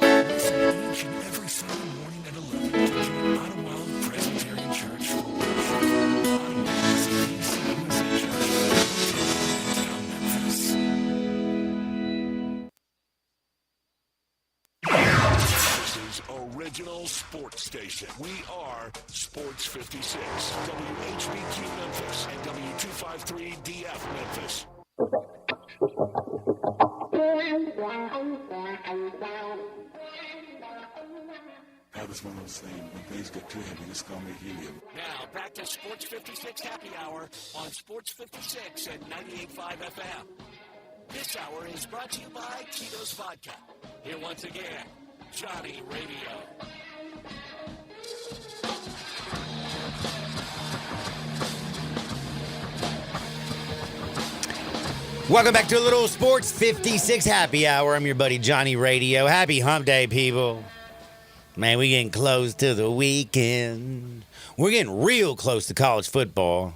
Listen each and every Sunday morning at 11 to join Ottawa Presbyterian Church for worship. Ottawa is a PCUSA church downtown Memphis. This is Original Sports Station. We are Sports 56, WHBQ Memphis, and W253DF Memphis. I was one of those saying, when things get too heavy, just call me helium. Now, back to Sports 56 Happy Hour on Sports 56 at 98.5 FM. This hour is brought to you by Tito's Vodka. Here once again, Johnny Radio. Welcome back to a little Sports 56 Happy Hour. I'm your buddy Johnny Radio. Happy Hump Day, people. Man, we getting close to the weekend. We're getting real close to college football.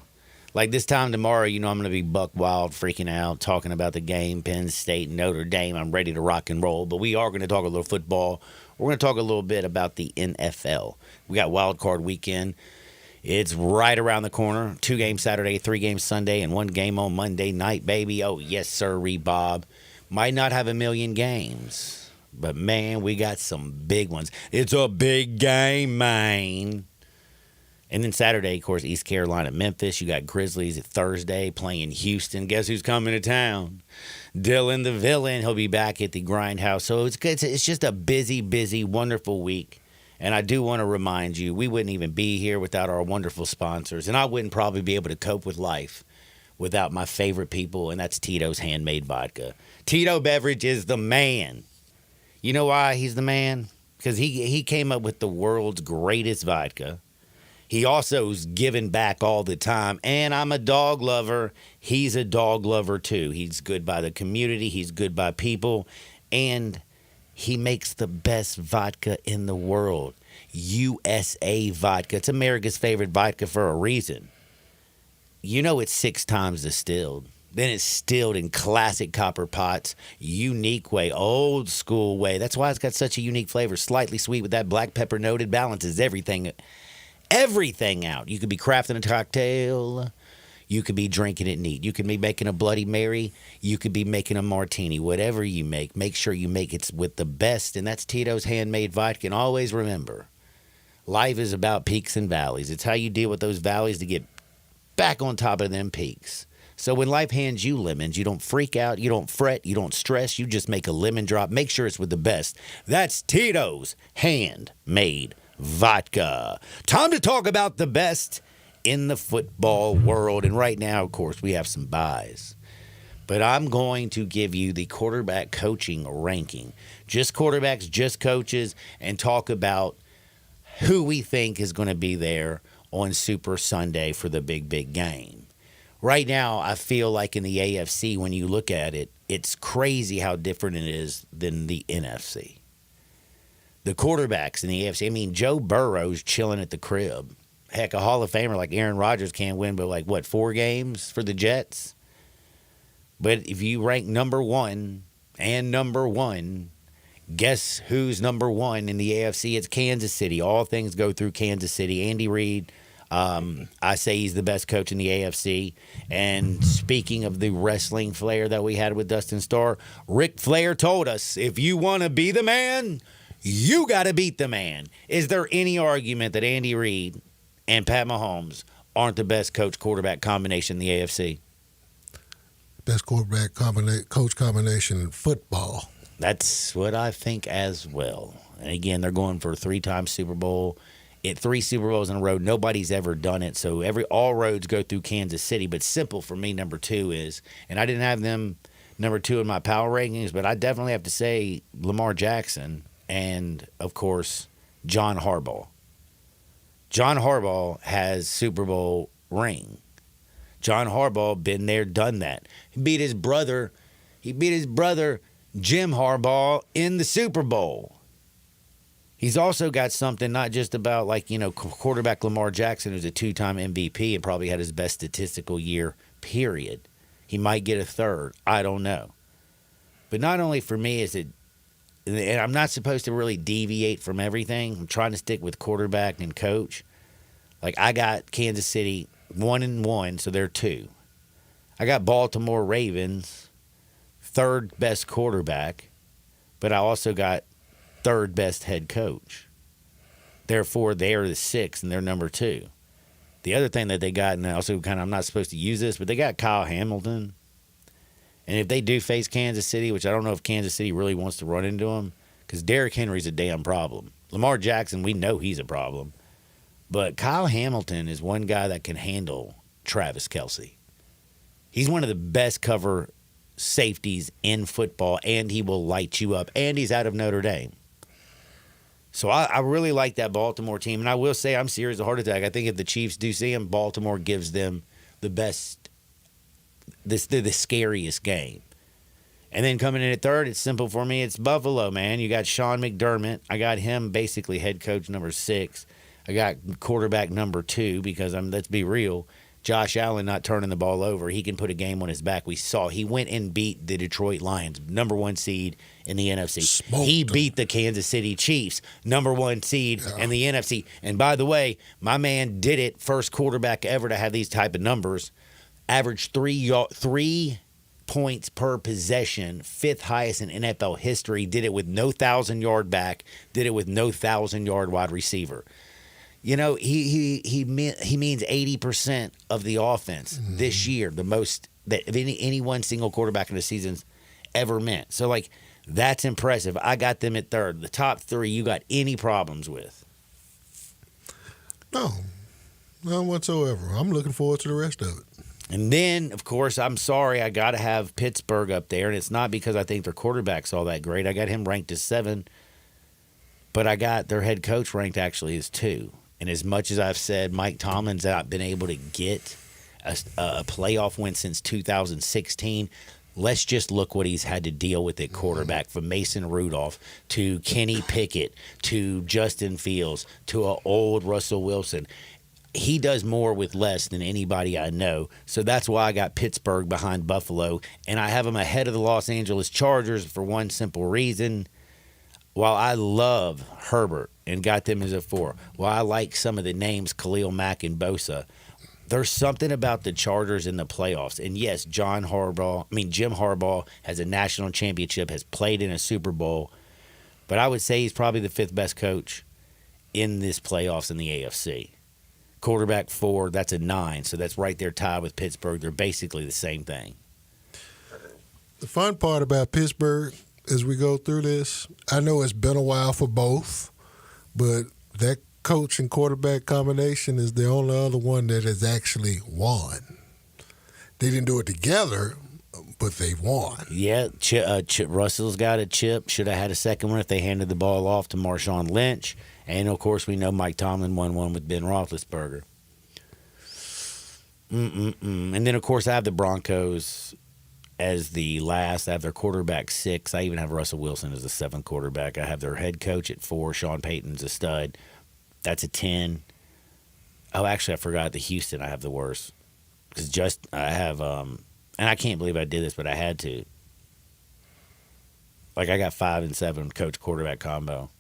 Like this time tomorrow, you know I'm going to be buck wild, freaking out, talking about the game, Penn State, Notre Dame. I'm ready to rock and roll. But we are going to talk a little football. We're going to talk a little bit about the NFL. We got Wild Card Weekend. It's right around the corner. 2 games Saturday, 3 games Sunday, and 1 game on Monday night, baby. Oh, yes, sir, Bob. Might not have a million games, but, man, we got some big ones. It's a big game, man. And then Saturday, of course, East Carolina, Memphis. You got Grizzlies at Thursday playing Houston. Guess who's coming to town? Dylan the Villain. He'll be back at the Grindhouse. So it's good. It's just a busy, busy, wonderful week. And I do want to remind you, we wouldn't even be here without our wonderful sponsors. And I wouldn't probably be able to cope with life without my favorite people, and that's Tito's Handmade Vodka. Tito Beverage is the man. You know why he's the man? Because he came up with the world's greatest vodka. He also is giving back all the time. And I'm a dog lover. He's a dog lover, too. He's good by the community. He's good by people. And he makes the best vodka in the world. USA Vodka. It's America's favorite vodka for a reason. You know it's 6 times distilled. Then it's distilled in classic copper pots, unique way, old school way. That's why it's got such a unique flavor. Slightly sweet with that black pepper note. It balances everything out. You could be crafting a cocktail. You could be drinking it neat. You could be making a Bloody Mary. You could be making a martini. Whatever you make sure you make it with the best, and that's Tito's Handmade Vodka. And always remember, life is about peaks and valleys. It's how you deal with those valleys to get back on top of them peaks. So when life hands you lemons, you don't freak out, you don't fret, you don't stress, you just make a lemon drop. Make sure it's with the best. That's Tito's Handmade Vodka. Time to talk about the best in the football world. And right now, of course, we have some buys. But I'm going to give you the quarterback coaching ranking. Just quarterbacks, just coaches, and talk about who we think is going to be there on Super Sunday for the big game. Right now, I feel like in the AFC, when you look at it, it's crazy how different it is than the NFC. the quarterbacks in the AFC. I mean, Joe Burrow's chilling at the crib. Heck, a Hall of Famer like Aaron Rodgers can't win but like, what, 4 games for the Jets? But if you rank number 1 and number 1, guess who's number 1 in the AFC? It's Kansas City. All things go through Kansas City. Andy Reid, I say he's the best coach in the AFC. And speaking of the wrestling flair that we had with Dustin Starr, Ric Flair told us, if you want to be the man, you got to beat the man. Is there any argument that Andy Reid and Pat Mahomes aren't the best coach-quarterback combination in the AFC? Best quarterback coach combination in football. That's what I think as well. And again, they're going for a 3-time Super Bowl. 3 Super Bowls in a row. Nobody's ever done it. So all roads go through Kansas City. But simple for me, number 2 is, and I didn't have them number 2 in my power rankings, but I definitely have to say Lamar Jackson and, of course, John Harbaugh. John Harbaugh has Super Bowl ring. John Harbaugh been there, done that. He beat his brother Jim Harbaugh in the Super Bowl. He's also got something not just about quarterback Lamar Jackson, who's a 2-time MVP and probably had his best statistical year, period. He might get a 3rd. I don't know. But not only for me is it, and I'm not supposed to really deviate from everything. I'm trying to stick with quarterback and coach. Like, I got Kansas City 1-1, so they're 2. I got Baltimore Ravens 3rd best quarterback, but I also got 3rd best head coach. Therefore, they are the 6th and they're number 2. The other thing that they got, and also I'm not supposed to use this, but they got Kyle Hamilton. And if they do face Kansas City, which I don't know if Kansas City really wants to run into them, because Derrick Henry's a damn problem. Lamar Jackson, we know he's a problem. But Kyle Hamilton is one guy that can handle Travis Kelce. He's one of the best cover safeties in football, and he will light you up. And he's out of Notre Dame. So I really like that Baltimore team. And I will say I'm serious of heart attack. I think if the Chiefs do see him, Baltimore gives them the best, the scariest game. And then coming in at 3rd, it's simple for me. It's Buffalo, man. You got Sean McDermott. I got him basically head coach number 6. I got quarterback number 2 because let's be real. Josh Allen not turning the ball over. He can put a game on his back. We saw he went and beat the Detroit Lions, number 1 seed in the NFC. He beat the Kansas City Chiefs, number 1 seed in the NFC. And by the way, my man did it, first quarterback ever to have these type of numbers. Averaged 3 points per possession, 5th highest in NFL history. Did it with no 1,000-yard back. Did it with no 1,000-yard wide receiver. You know, he means 80% of the offense this year, the most that any one single quarterback in the season's ever meant. So, like, that's impressive. I got them at 3rd. The top 3, you got any problems with? No, none whatsoever. I'm looking forward to the rest of it. And then, of course, I'm sorry, I got to have Pittsburgh up there, and it's not because I think their quarterback's all that great. I got him ranked as 7, but I got their head coach ranked actually as 2. And as much as I've said Mike Tomlin's not been able to get a playoff win since 2016, let's just look what he's had to deal with at quarterback, from Mason Rudolph to Kenny Pickett to Justin Fields to an old Russell Wilson. He does more with less than anybody I know. So that's why I got Pittsburgh behind Buffalo. And I have them ahead of the Los Angeles Chargers for one simple reason. While I love Herbert and got them as a 4, while I like some of the names, Khalil Mack and Bosa, there's something about the Chargers in the playoffs. And yes, Jim Harbaugh has a national championship, has played in a Super Bowl. But I would say he's probably the 5th best coach in this playoffs in the AFC. Quarterback 4, that's a 9. So that's right there tied with Pittsburgh. They're basically the same thing. The fun part about Pittsburgh, as we go through this, I know it's been a while for both, but that coach and quarterback combination is the only other one that has actually won. They didn't do it together, but they won. Yeah, Russell's got a chip. Should have had a second one if they handed the ball off to Marshawn Lynch. And, of course, we know Mike Tomlin won one with Ben Roethlisberger. And then, of course, I have the Broncos as the last. I have their quarterback 6. I even have Russell Wilson as the 7th quarterback. I have their head coach at 4. Sean Payton's a stud. That's a 10. Oh, actually, I forgot the Houston. I have the worst because I have and I can't believe I did this, but I had to. Like I got 5 and 7 coach quarterback combo.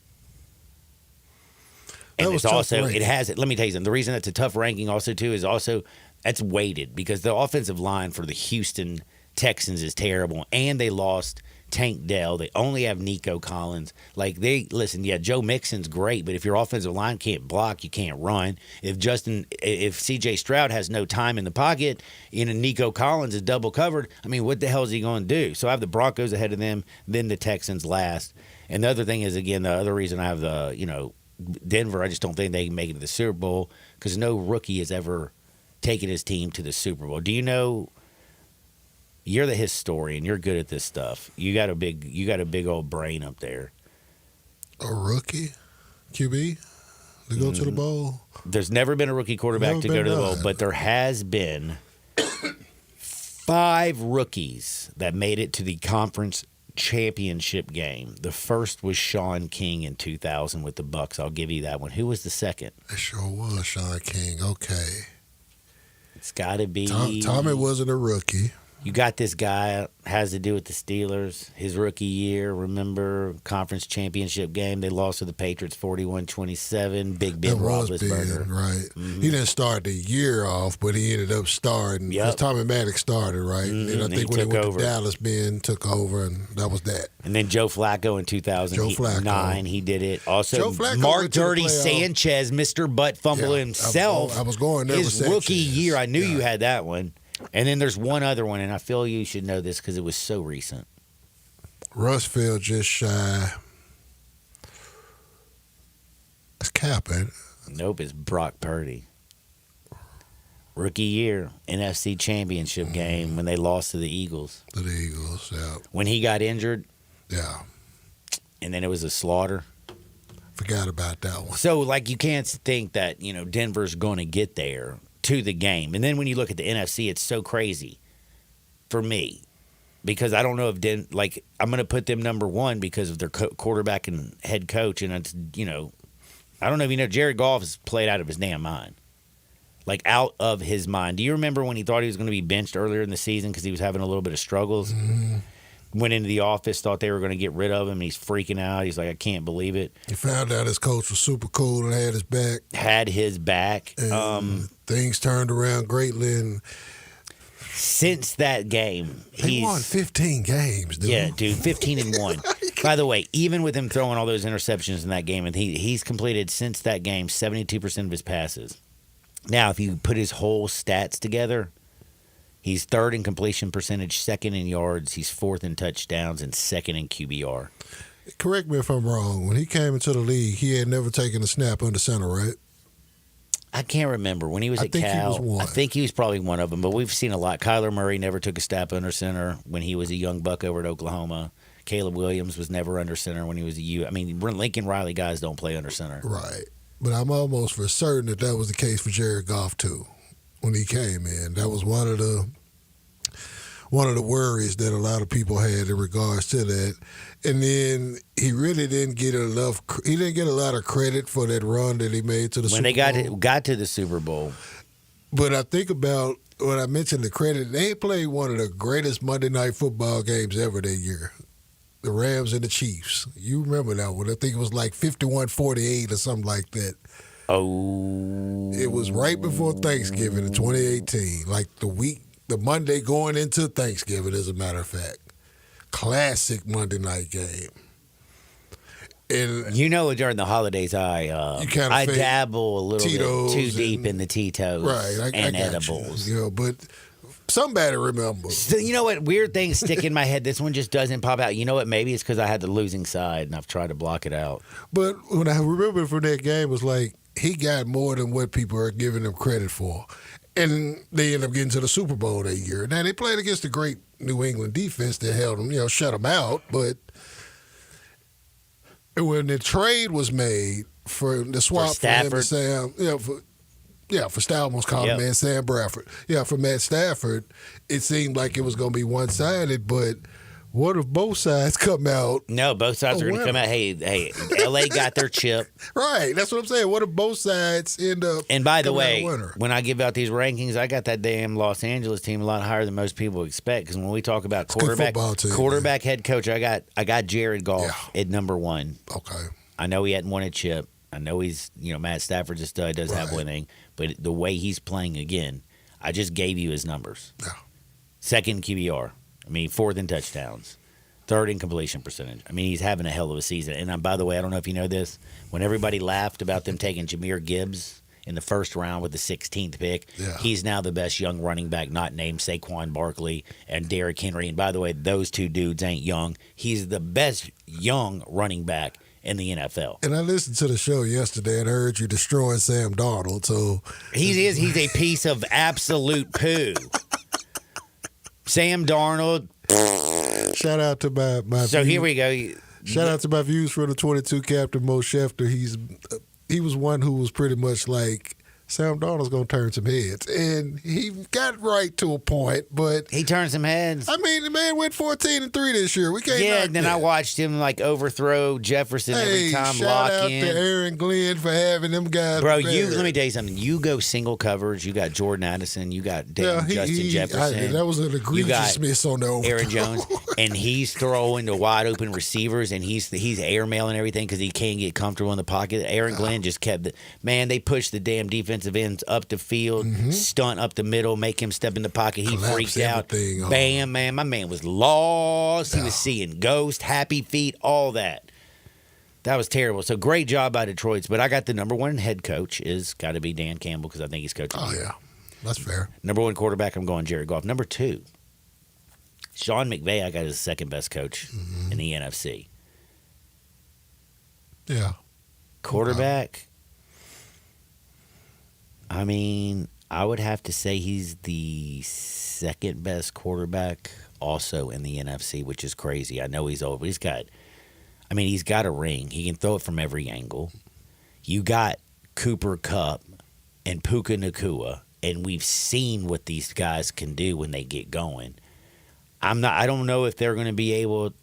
And it's also it has it. Let me tell you something. The reason that's a tough ranking also too is also that's weighted because the offensive line for the Houston Texans is terrible, and they lost Tank Dell. They only have Nico Collins. Like Joe Mixon's great, but if your offensive line can't block, you can't run. If CJ Stroud has no time in the pocket, and Nico Collins is double covered, I mean, what the hell is he going to do? So I have the Broncos ahead of them, then the Texans last. And the other thing is, again, the other reason I have Denver, I just don't think they can make it to the Super Bowl because no rookie has ever taken his team to the Super Bowl. Do you know? You're the historian. You're good at this stuff. You got a big old brain up there. A rookie QB to go to the bowl. There's never been a rookie quarterback to go to the bowl, but there has been 5 rookies that made it to the conference championship game. The first was Sean King in 2000 with the Bucks. I'll give you that one. Who was the second? It sure was Sean King. Okay. It's got to be Tommy wasn't a rookie. You got this guy, has to do with the Steelers. His rookie year, remember, conference championship game. They lost to the Patriots 41-27. Big Ben Roethlisberger. Right. Mm-hmm. He didn't start the year off, but he ended up starting. Because Tommy Maddox started, right? Mm-hmm. And I think when he went to Dallas, Ben took over, and that was that. And then Joe Flacco in 2009, he did it. Also, Mark Dirty Sanchez, Mr. Butt Fumble himself. I was going there his rookie year. I knew you had that one. And then there's one other one, and I feel you should know this because it was so recent. Russ fell just shy. It's Cap, ain't it? Nope, it's Brock Purdy. Rookie year, NFC Championship game when they lost to the Eagles. To the Eagles, yeah. When he got injured. Yeah. And then it was a slaughter. Forgot about that one. So, you can't think that, Denver's going to get there to the game. And then when you look at the NFC, it's so crazy for me because I don't know if I'm going to put them number 1 because of their quarterback and head coach. And it's, I don't know if Jared Goff has played out of his damn mind. Out of his mind. Do you remember when he thought he was going to be benched earlier in the season because he was having a little bit of struggles? Mm-hmm. Went into the office, thought they were going to get rid of him. He's freaking out. He's like, I can't believe it. He found out his coach was super cool and had his back. And things turned around greatly. And since that game, he won 15 games, dude. Yeah, dude, 15-1. By the way, even with him throwing all those interceptions in that game, and he's completed since that game 72% of his passes. Now, if you put his whole stats together, he's 3rd in completion percentage, 2nd in yards, he's 4th in touchdowns, and 2nd in QBR. Correct me if I'm wrong. When he came into the league, he had never taken a snap under center, right? I can't remember. When he was at Cal, I think he was probably one of them, but we've seen a lot. Kyler Murray never took a snap under center when he was a young buck over at Oklahoma. Caleb Williams was never under center when he was a U. I mean, Lincoln Riley guys don't play under center. Right. But I'm almost for certain that was the case for Jared Goff, too. When he came in, that was one of the worries that a lot of people had in regards to that. And then he really didn't get enough. He didn't get a lot of credit for that run that he made to the Super Bowl. When they got to the Super Bowl. But I think about when I mentioned the credit, they played one of the greatest Monday Night Football games ever that year. The Rams and the Chiefs. You remember that one? I think it was 51-48 or something like that. Oh. It was right before Thanksgiving in 2018. The Monday going into Thanksgiving, as a matter of fact. Classic Monday night game. And during the holidays, I dabble a little bit too deep in the Tito's and edibles. But somebody remembers. So you know what? Weird things stick in my head. This one just doesn't pop out. You know what? Maybe it's because I had the losing side and I've tried to block it out. But what I remember from that game was he got more than what people are giving him credit for. And they ended up getting to the Super Bowl that year. Now, they played against a great New England defense that held them, shut them out. But when the trade was made for the swap for him and Sam, Yeah, for Stout almost called him, man, Sam Bradford. Yeah, for Matt Stafford, it seemed like it was going to be one-sided, but what if both sides come out? No, both sides are going to come out. Hey, L.A. got their chip. Right, that's what I'm saying. What if both sides end up And by the coming out way, a winner? when I give out these rankings, I got that damn Los Angeles team a lot higher than most people expect. Because when we talk about It's a good football team, head coach, I got Jared Goff at number 1. Okay. I know he hadn't won a chip. I know he's, Matt Stafford's a stud, does have winning, but the way he's playing again, I just gave you his numbers. Yeah. Second QBR. I mean, 4th in touchdowns. 3rd in completion percentage. I mean, he's having a hell of a season. And by the way, I don't know if you know this, when everybody laughed about them taking Jahmyr Gibbs in the first round with the 16th pick, he's now the best young running back not named Saquon Barkley and Derrick Henry. And by the way, those two dudes ain't young. He's the best young running back in the NFL. And I listened to the show yesterday and heard you destroying Sam Darnold. So he's a piece of absolute poo. Sam Darnold. Shout out to my So here we go. Shout out to my views for the 22 captain Mo Schefter. He was one who was pretty much like, Sam Darnold's going to turn some heads. And he got right to a point, but he turned some heads. I mean, the man went 14-3 this year. We can't knock and then that. I watched him overthrow Jefferson every time, shout lock out in. to Aaron Glenn for having them guys Bro, prepared. let me tell you something. You go single coverage. You got Jordan Addison. You got Justin Jefferson. That was an you egregious got miss on the overthrow. Aaron Jones, and he's throwing to wide open receivers, and he's airmailing everything because he can't get comfortable in the pocket. Aaron Glenn just kept they pushed the damn defensive ends up the field, stunt up the middle, make him step in the pocket. He freaked out. Bam, man. My man was lost. He was seeing ghosts, happy feet, all that. That was terrible. So great job by Detroit's. But I got the number 1 head coach is got to be Dan Campbell because I think he's coaching. Oh, yeah. That's fair. Number 1 quarterback, I'm going Jared Goff. Number 2, Sean McVay, I got as the second best coach in the NFC. Yeah. Quarterback, I mean, I would have to say he's the second best quarterback also in the NFC, which is crazy. I know he's old, but he's got a ring. He can throw it from every angle. You got Cooper Kupp and Puka Nacua, and we've seen what these guys can do when they get going. I don't know if they're going to be able,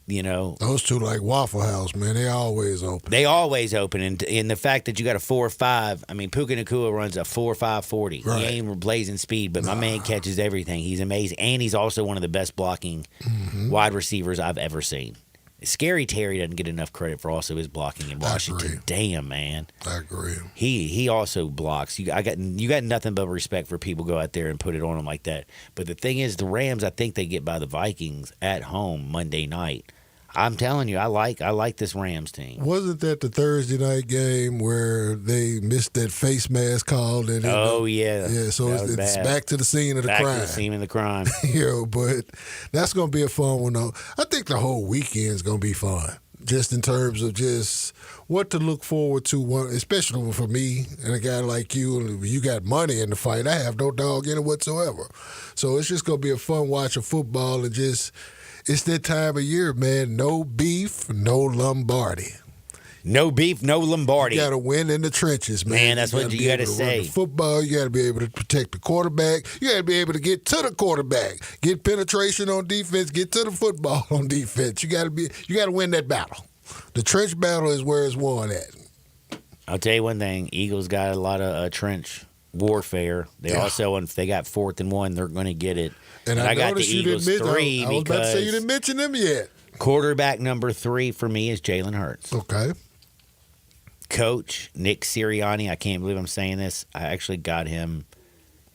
Those two like Waffle House, man. They always open. They always open. And the fact that you got a 4.5, I mean, Puka Nacua runs a 4.5 40. Right. He ain't blazing speed, but my man catches everything. He's amazing. And he's also one of the best blocking wide receivers I've ever seen. Scary Terry doesn't get enough credit for also his blocking in Washington. Damn, man. I agree. He also blocks. You got nothing but respect for people who go out there and put it on him like that. But the thing is, the Rams, I think they get by the Vikings at home Monday night. I'm telling you, I like this Rams team. Wasn't that the Thursday night game where they missed that face mask call? Yeah. Yeah, so it's back to the scene of the crime. Back to the scene of the crime. But that's going to be a fun one, though. I think the whole weekend's going to be fun, just in terms of just what to look forward to, especially for me and a guy like you. You got money in the fight. I have no dog in it whatsoever. So it's just going to be a fun watch of football and just – it's that time of year, man. No beef, no Lombardi. No beef, no Lombardi. You got to win in the trenches, man. Man, that's what you got to say. Football, you got to be able to protect the quarterback. You got to be able to get to the quarterback, get penetration on defense, get to the football on defense. You got to win that battle. The trench battle is where it's won at. I'll tell you one thing: Eagles got a lot of trench warfare. They also, if they got 4th and 1, they're going to get it. And I got the noticed you Eagles didn't mention. 3 I was about to say you because didn't mention them yet. quarterback number 3 for me is Jalen Hurts. Okay. Coach Nick Sirianni, I can't believe I'm saying this. I actually got him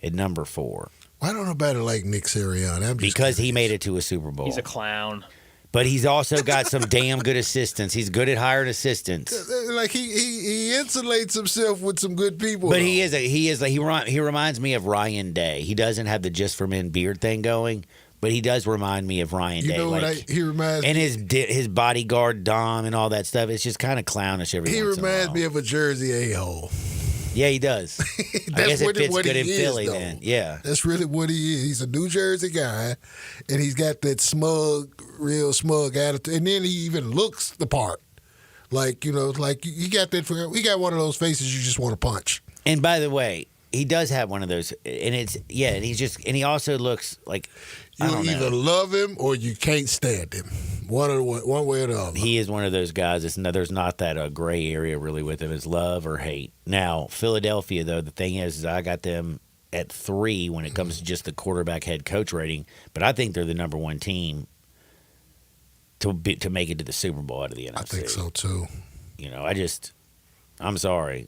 at number 4. Why don't nobody like Nick Sirianni? Because he made it to a Super Bowl. He's a clown. But he's also got some damn good assistants. He's good at hiring assistants. Like he insulates himself with some good people. But he reminds me of Ryan Day. He doesn't have the Just for Men beard thing going, but he does remind me of Ryan Day. You know what he reminds and me? his bodyguard Dom and all that stuff. It's just kind of clownish every He once in a reminds while. me of a Jersey a-hole. Yeah, he does. I guess it fits good in Philly then. Yeah. That's really what he is. He's a New Jersey guy, and he's got that real smug attitude. And then he even looks the part. Like, like he got one of those faces you just want to punch. And by the way, He does have one of those, and and he also looks like I You don't know. either love him or you can't stand him. One way or the other. He is one of those guys. There's not that gray area really with him. It's love or hate. Now, Philadelphia, though, the thing is I got them at 3 when it comes to just the quarterback head coach rating, but I think they're the number 1 team to make it to the Super Bowl out of the NFC. I think so, too. I'm sorry.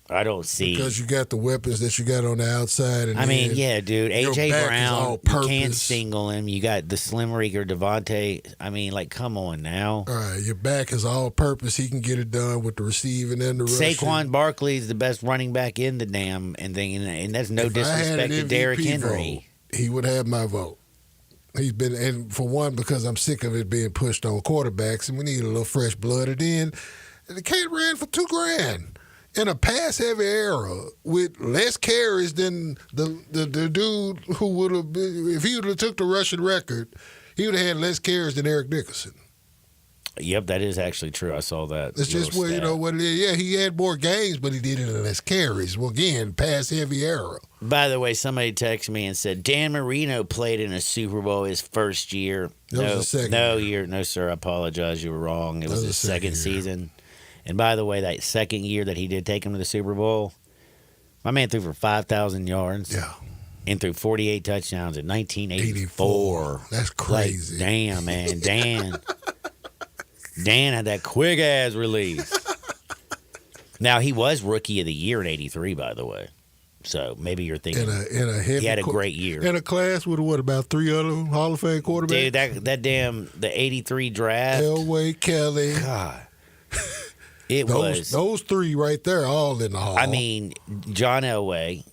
I don't see. Because you got the weapons that you got on the outside. And yeah, dude. A.J. your back is Brown, all you purpose. can't single him. You got the Slim Reaper, Devontae. Come on now. All right, your back is all purpose. He can get it done with the receiving and the rushing. Saquon Barkley is the best running back in the damn thing, and that's no disrespect to Derrick Henry. Vote, he would have my vote. He's been, and for one, because I'm sick of it being pushed on quarterbacks, and we need a little fresh blood. And then the kid ran for $2,000. In a pass-heavy era with less carries than the dude who would have been, if he would have took the rushing record, he would have had less carries than Eric Dickerson. Yep, that is actually true. I saw that. It's just what what it is. Yeah, he had more games, but he did it in less carries. Well, again, pass-heavy era. By the way, somebody texted me and said Dan Marino played in a Super Bowl his first year. That was his second year. No, sir, I apologize. You were wrong. It was his second season. And by the way, that second year that he did take him to the Super Bowl, my man threw for 5,000 yards. Yeah. And threw 48 touchdowns in 1984. That's crazy. Damn, man. Dan had that quick-ass release. Now, he was Rookie of the Year in 83, by the way. So maybe you're thinking he had a great year. In a class with, about 3 other Hall of Fame quarterbacks? Dude, the 83 draft. Elway, Kelly. God. Those 3 right there, all in the Hall. I mean, John Elway,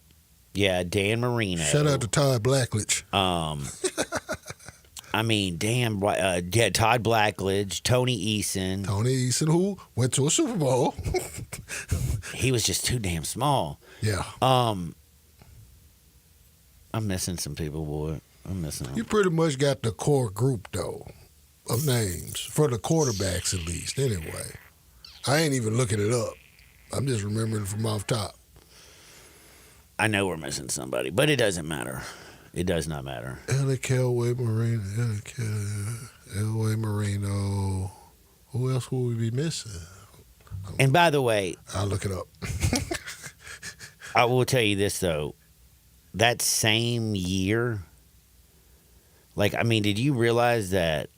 Dan Marino. Shout out to Todd Blackledge. Todd Blackledge, Tony Eason. Tony Eason, who went to a Super Bowl. He was just too damn small. Yeah. I'm missing some people, boy. I'm missing them. You pretty much got the core group, though, of names, for the quarterbacks at least, anyway. I ain't even looking it up. I'm just remembering from off top. I know we're missing somebody, but it doesn't matter. It does not matter. Elway Marino. Who else would we be missing? And by the way, I'll look it up. I will tell you this, though. That same year, did you realize that?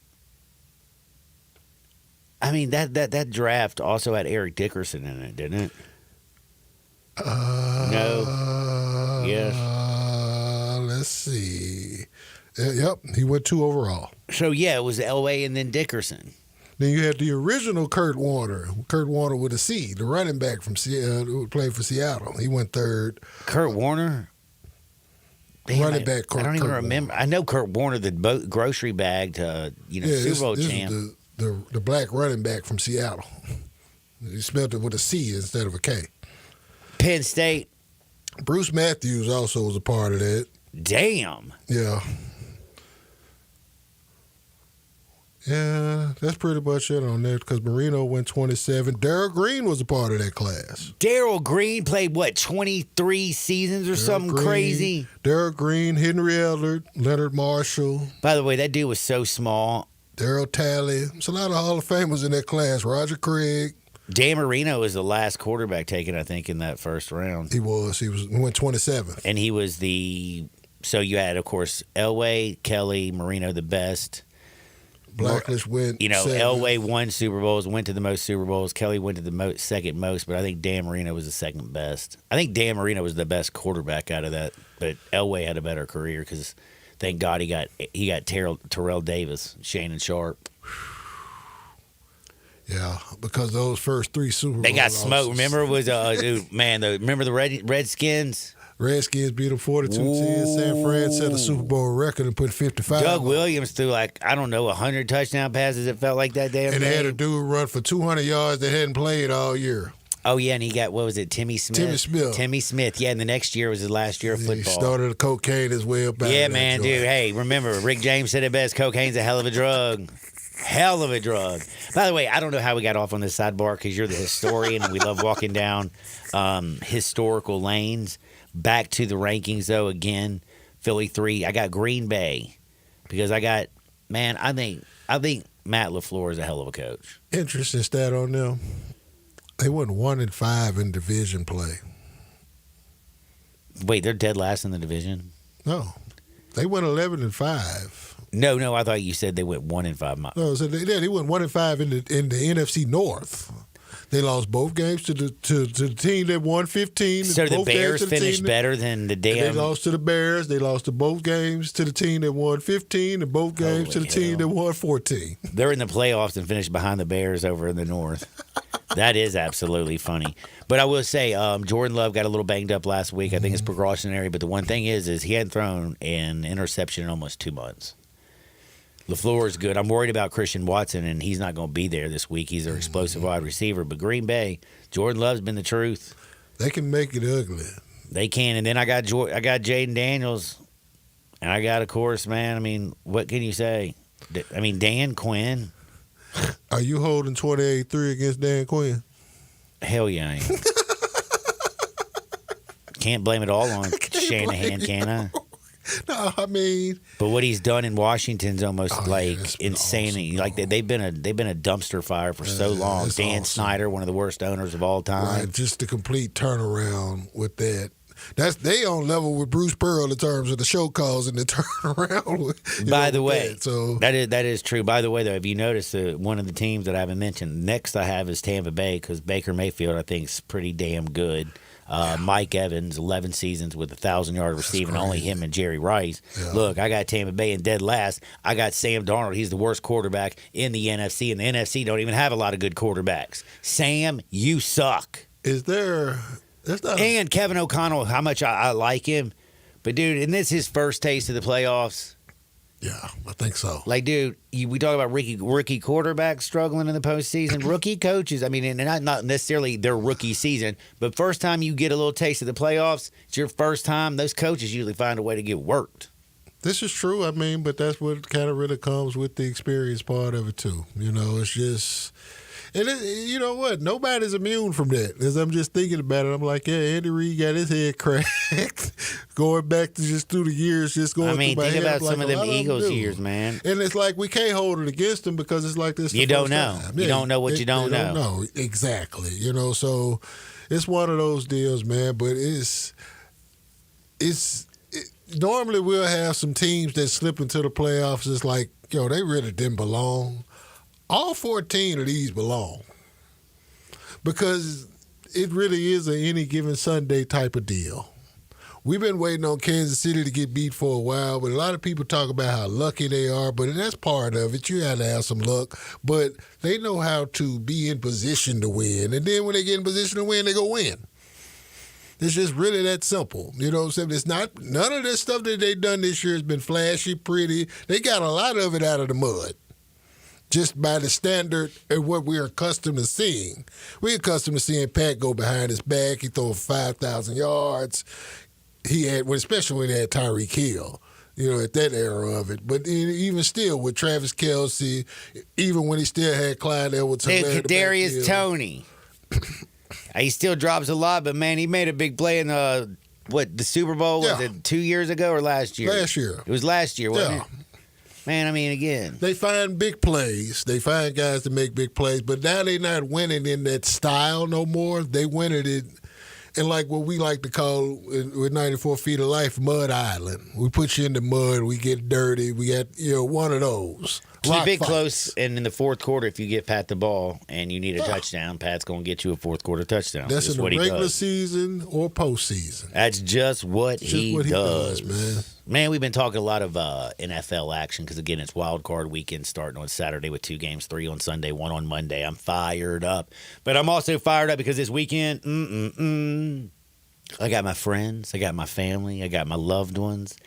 I mean, that draft also had Eric Dickerson in it, didn't it? No. Yes. Let's see. Yep, he went 2 overall. So, it was Elway and then Dickerson. Then you had the original Kurt Warner with a C, the running back from who played for Seattle. He went 3rd. Kurt Warner? Damn, running back Kurt I don't even Kurt remember. Warner. I know Kurt Warner, the grocery bagged, Super Bowl champ. Is the black running back from Seattle. He spelled it with a C instead of a K. Penn State. Bruce Matthews also was a part of that. Damn. Yeah. Yeah, that's pretty much it on that because Marino went 27. Darryl Green was a part of that class. Darryl Green played, 23 seasons or something crazy? Darryl Green, Henry Ellard, Leonard Marshall. By the way, that dude was so small. Daryl Talley. There's a lot of Hall of Famers in that class. Roger Craig. Dan Marino was the last quarterback taken, I think, in that first round. He went 27th. And he was so you had, of course, Elway, Kelly, Marino the best. Blackledge went. Elway won Super Bowls, went to the most Super Bowls. Kelly went to the second most, but I think Dan Marino was the second best. I think Dan Marino was the best quarterback out of that, but Elway had a better career because thank God he got Terrell Davis, Shannon Sharp. Yeah, because those first 3 Super Bowls. They got smoked. Remember it was remember the Redskins? Redskins beat them 42-10. San Fran set a Super Bowl record and put 55. Doug Williams threw 100 touchdown passes. It felt like that damn And day. they had a dude run for 200 yards that hadn't played all year. Oh, yeah, and he got, what was it, Timmy Smith? Timmy Smith, yeah, and the next year was his last year of football. He started the cocaine his way up out of that man, joint. dude, hey, remember, Rick James said it best, cocaine's a hell of a drug. Hell of a drug. By the way, I don't know how we got off on this sidebar because you're the historian and we love walking down historical lanes. Back to the rankings, though, again, Philly 3. I got Green Bay because I think Matt LaFleur is a hell of a coach. Interesting stat on them. They went 1-5 in division play. Wait, they're dead last in the division? No. They went 11-5. No, I thought you said they went 1-5. No, so they went 1-5 in the NFC North. They lost both games to the team that won 15. So the Bears finished better than the damn. They lost to the Bears. They lost to both games to the team that won 15, and both games to the team that won 14. They're in the playoffs and finished behind the Bears over in the North. That is absolutely funny. But I will say, Jordan Love got a little banged up last week. I think it's precautionary. But the one thing is he hadn't thrown an interception in almost 2 months. LaFleur is good. I'm worried about Christian Watson, and he's not going to be there this week. He's their explosive wide receiver. But Green Bay, Jordan Love's been the truth. They can make it ugly. They can. And then I got Jaden Daniels, and I got, of course, man, I mean, what can you say? I mean, Dan Quinn. Are you holding 28-3 against Dan Quinn? Hell yeah, I am. Can't blame it all on Shanahan, can I? No, I mean, but what he's done in Washington's almost insane. Awesome, like they've been a dumpster fire for so long. Dan Snyder, one of the worst owners of all time. Right, just the complete turnaround with that. They on level with Bruce Pearl in terms of the show calls and the turnaround. By the way, so that is true. By the way, though, if you notice, one of the teams that I haven't mentioned next I have is Tampa Bay because Baker Mayfield I think is pretty damn good. Mike Evans, 11 seasons with 1,000-yard receiving, only him and Jerry Rice. Yeah. Look, I got Tampa Bay in dead last. I got Sam Darnold. He's the worst quarterback in the NFC, and the NFC don't even have a lot of good quarterbacks. Sam, you suck. And Kevin O'Connell, how much I like him. But, dude, isn't this his first taste of the playoffs? Yeah, I think so. Like, dude, we talk about rookie quarterbacks struggling in the postseason. Rookie coaches, I mean, and not necessarily their rookie season, but first time you get a little taste of the playoffs, it's your first time. Those coaches usually find a way to get worked. This is true, I mean, but that's what kind of really comes with the experience part of it, too. You know, it's just... And you know what? Nobody's immune from that. As I'm just thinking about it, I'm like, yeah, Andy Reid got his head cracked. Going back to just through the years, just going. I mean, think about some of them Eagles years, man. And it's like we can't hold it against them because it's like this. You don't know. You don't know what you don't know. No, exactly. You know, so it's one of those deals, man. But normally we'll have some teams that slip into the playoffs. It's like, they really didn't belong. All 14 of these belong because it really is an any given Sunday type of deal. We've been waiting on Kansas City to get beat for a while, but a lot of people talk about how lucky they are, but that's part of it. You have to have some luck, but they know how to be in position to win. And then when they get in position to win, they go win. It's just really that simple. You know what I'm saying? It's not, none of this stuff that they've done this year has been flashy, pretty. They got a lot of it out of the mud. Just by the standard of what we're accustomed to seeing. We're accustomed to seeing Pat go behind his back. He throw 5,000 yards. Especially when he had Tyreek Hill, at that era of it. But even still, with Travis Kelce, even when he still had Clyde Edwards-Helaire. Kadarius Toney. He still drops a lot, but, man, he made a big play in the Super Bowl? Was it 2 years ago or last year? Last year. It was last year, wasn't it? Man, I mean, again. They find big plays. They find guys to make big plays, but now they're not winning in that style no more. They win it in like what we like to call, with 94 Feet of Life, Mud Island. We put you in the mud. We get dirty. We got, one of those. Keep it close, and in the fourth quarter, if you get Pat the ball and you need a touchdown, Pat's going to get you a fourth quarter touchdown. That's in the regular season or postseason. That's just what he does, man. Man, we've been talking a lot of NFL action because, again, it's wild card weekend starting on Saturday with 2 games, 3 on Sunday, 1 on Monday. I'm fired up. But I'm also fired up because this weekend, I got my friends, I got my family, I got my loved ones.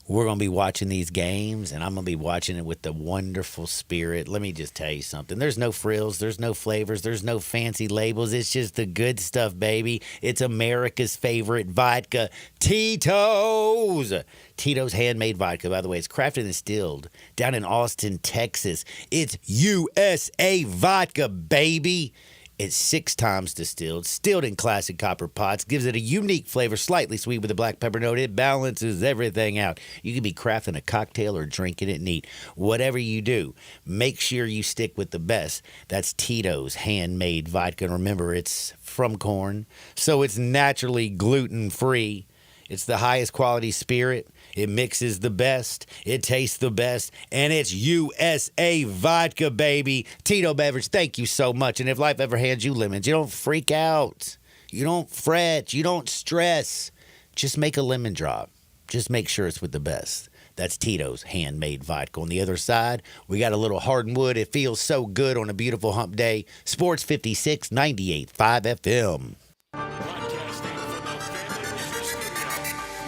we're going to be watching these games, and I'm going to be watching it with the wonderful spirit. Let me just tell you something. There's no frills. There's no flavors. There's no fancy labels. It's just the good stuff, baby. It's America's favorite vodka, Tito's. Tito's handmade vodka, by the way. It's crafted and distilled down in Austin, Texas. It's USA vodka, baby. It's 6 times distilled in classic copper pots, gives it a unique flavor, slightly sweet with a black pepper note. It balances everything out. You can be crafting a cocktail or drinking it neat. Whatever you do, make sure you stick with the best. That's Tito's handmade vodka. And remember, it's from corn, so it's naturally gluten-free. It's the highest quality spirit. It mixes the best. It tastes the best. And it's USA vodka, baby. Tito Beverage, thank you so much. And if life ever hands you lemons, you don't freak out. You don't fret. You don't stress. Just make a lemon drop. Just make sure it's with the best. That's Tito's handmade vodka. On the other side, we got a little Hardwood. It feels so good on a beautiful hump day. Sports 56, 98.5 FM. Broadcasting from the Family Leisure Studio,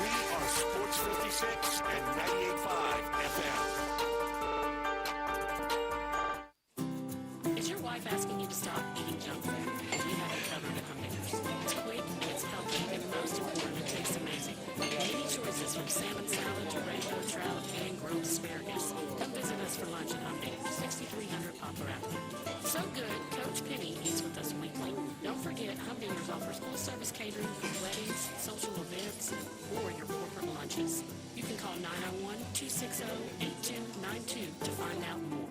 we are Sports 56 and 98.5 FM. Is your wife asking you to stop eating junk food? We have it covered at Humdinger. It's quick, it's healthy, and most important, it tastes amazing. Many choices from salmon salad to rainbow trout and grilled asparagus. Come visit us for lunch at Humdinger, 6300 Poplar Avenue. So good, Coach Penny eats with us weekly. Don't forget, Humdinger's offers full-service catering for weddings, social events, or your corporate lunches. You can call 901-260-8292 to find out more.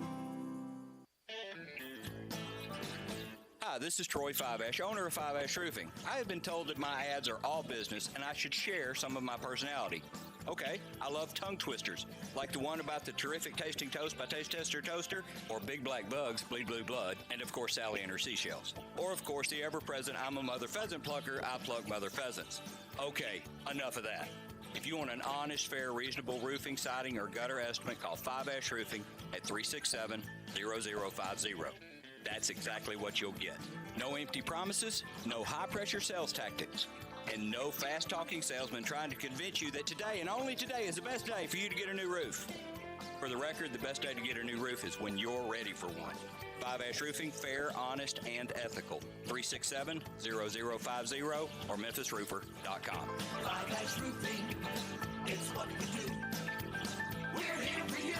Hi, this is Troy Five-Ash, owner of Five-Ash Roofing. I have been told that my ads are all business and I should share some of my personality. Okay, I love tongue twisters, like the one about the terrific tasting toast by Taste Tester Toaster, or Big Black Bugs, Bleed Blue Blood, and of course Sally and her seashells. Or of course the ever-present I'm a Mother Pheasant Plucker, I plug Mother Pheasants. Okay, enough of that. If you want an honest, fair, reasonable roofing, siding, or gutter estimate, call Five-Ash Roofing at 367-0050. That's exactly what you'll get. No empty promises, no high-pressure sales tactics, and no fast-talking salesman trying to convince you that today and only today is the best day for you to get a new roof. For the record, the best day to get a new roof is when you're ready for one. Five-Ash Roofing, fair, honest, and ethical. 367-0050 or memphisroofer.com. Five-Ash Roofing, it's what we do. We're here for you.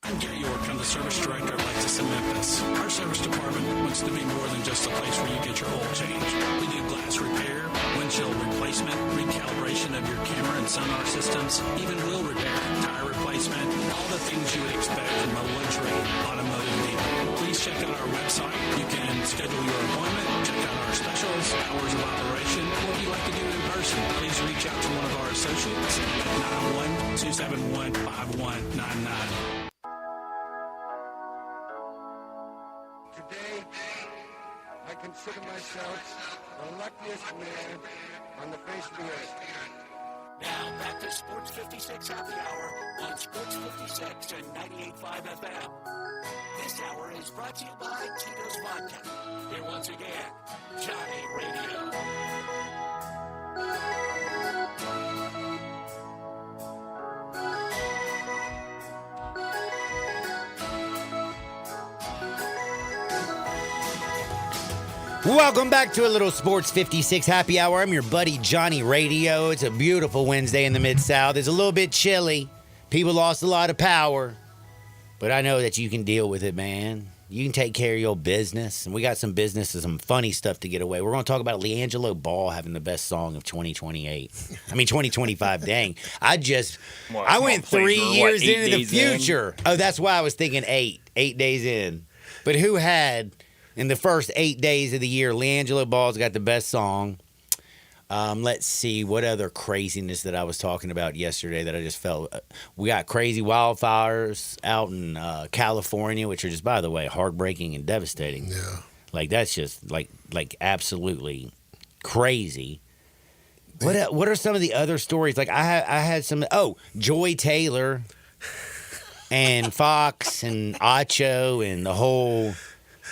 I'm Gary York. I'm the service director of Lexus in Memphis. Our service department wants to be more than just a place where you get your oil changed. We do glass repair, windshield replacement, recalibration of your camera and sonar systems, even wheel repair, tire replacement, all the things you would expect from a luxury automotive dealer. Please check out our website. You can schedule your appointment, check out our specials, hours of operation, or if you'd like to do it in person, please reach out to one of our associates at 901-271-5199. Today, I consider myself the luckiest man on the face of the earth. Now back to Sports 56 Happy Hour on Sports 56 and 98.5 FM. This hour is brought to you by Tito's Vodka. Here once again, Johnny Radio. Welcome back to a little Sports 56 Happy Hour. I'm your buddy Johnny Radio. It's a beautiful Wednesday in the Mid-South. It's a little bit chilly. People lost a lot of power. But I know that you can deal with it, man. You can take care of your business. And we got some business and some funny stuff to get away. We're going to talk about LeAngelo Ball having the best song of 2025. Dang. I went 3 years into the future. Oh, that's why I was thinking 8 days in. But who had... in the first 8 days of the year, LeAngelo Ball's got the best song. Let's see what other craziness that I was talking about yesterday that I just felt. We got crazy wildfires out in California, which are just, by the way, heartbreaking and devastating. Yeah. Like, that's just, like absolutely crazy. What are some of the other stories? Like, I had some... Oh, Joy Taylor and Fox and Acho and the whole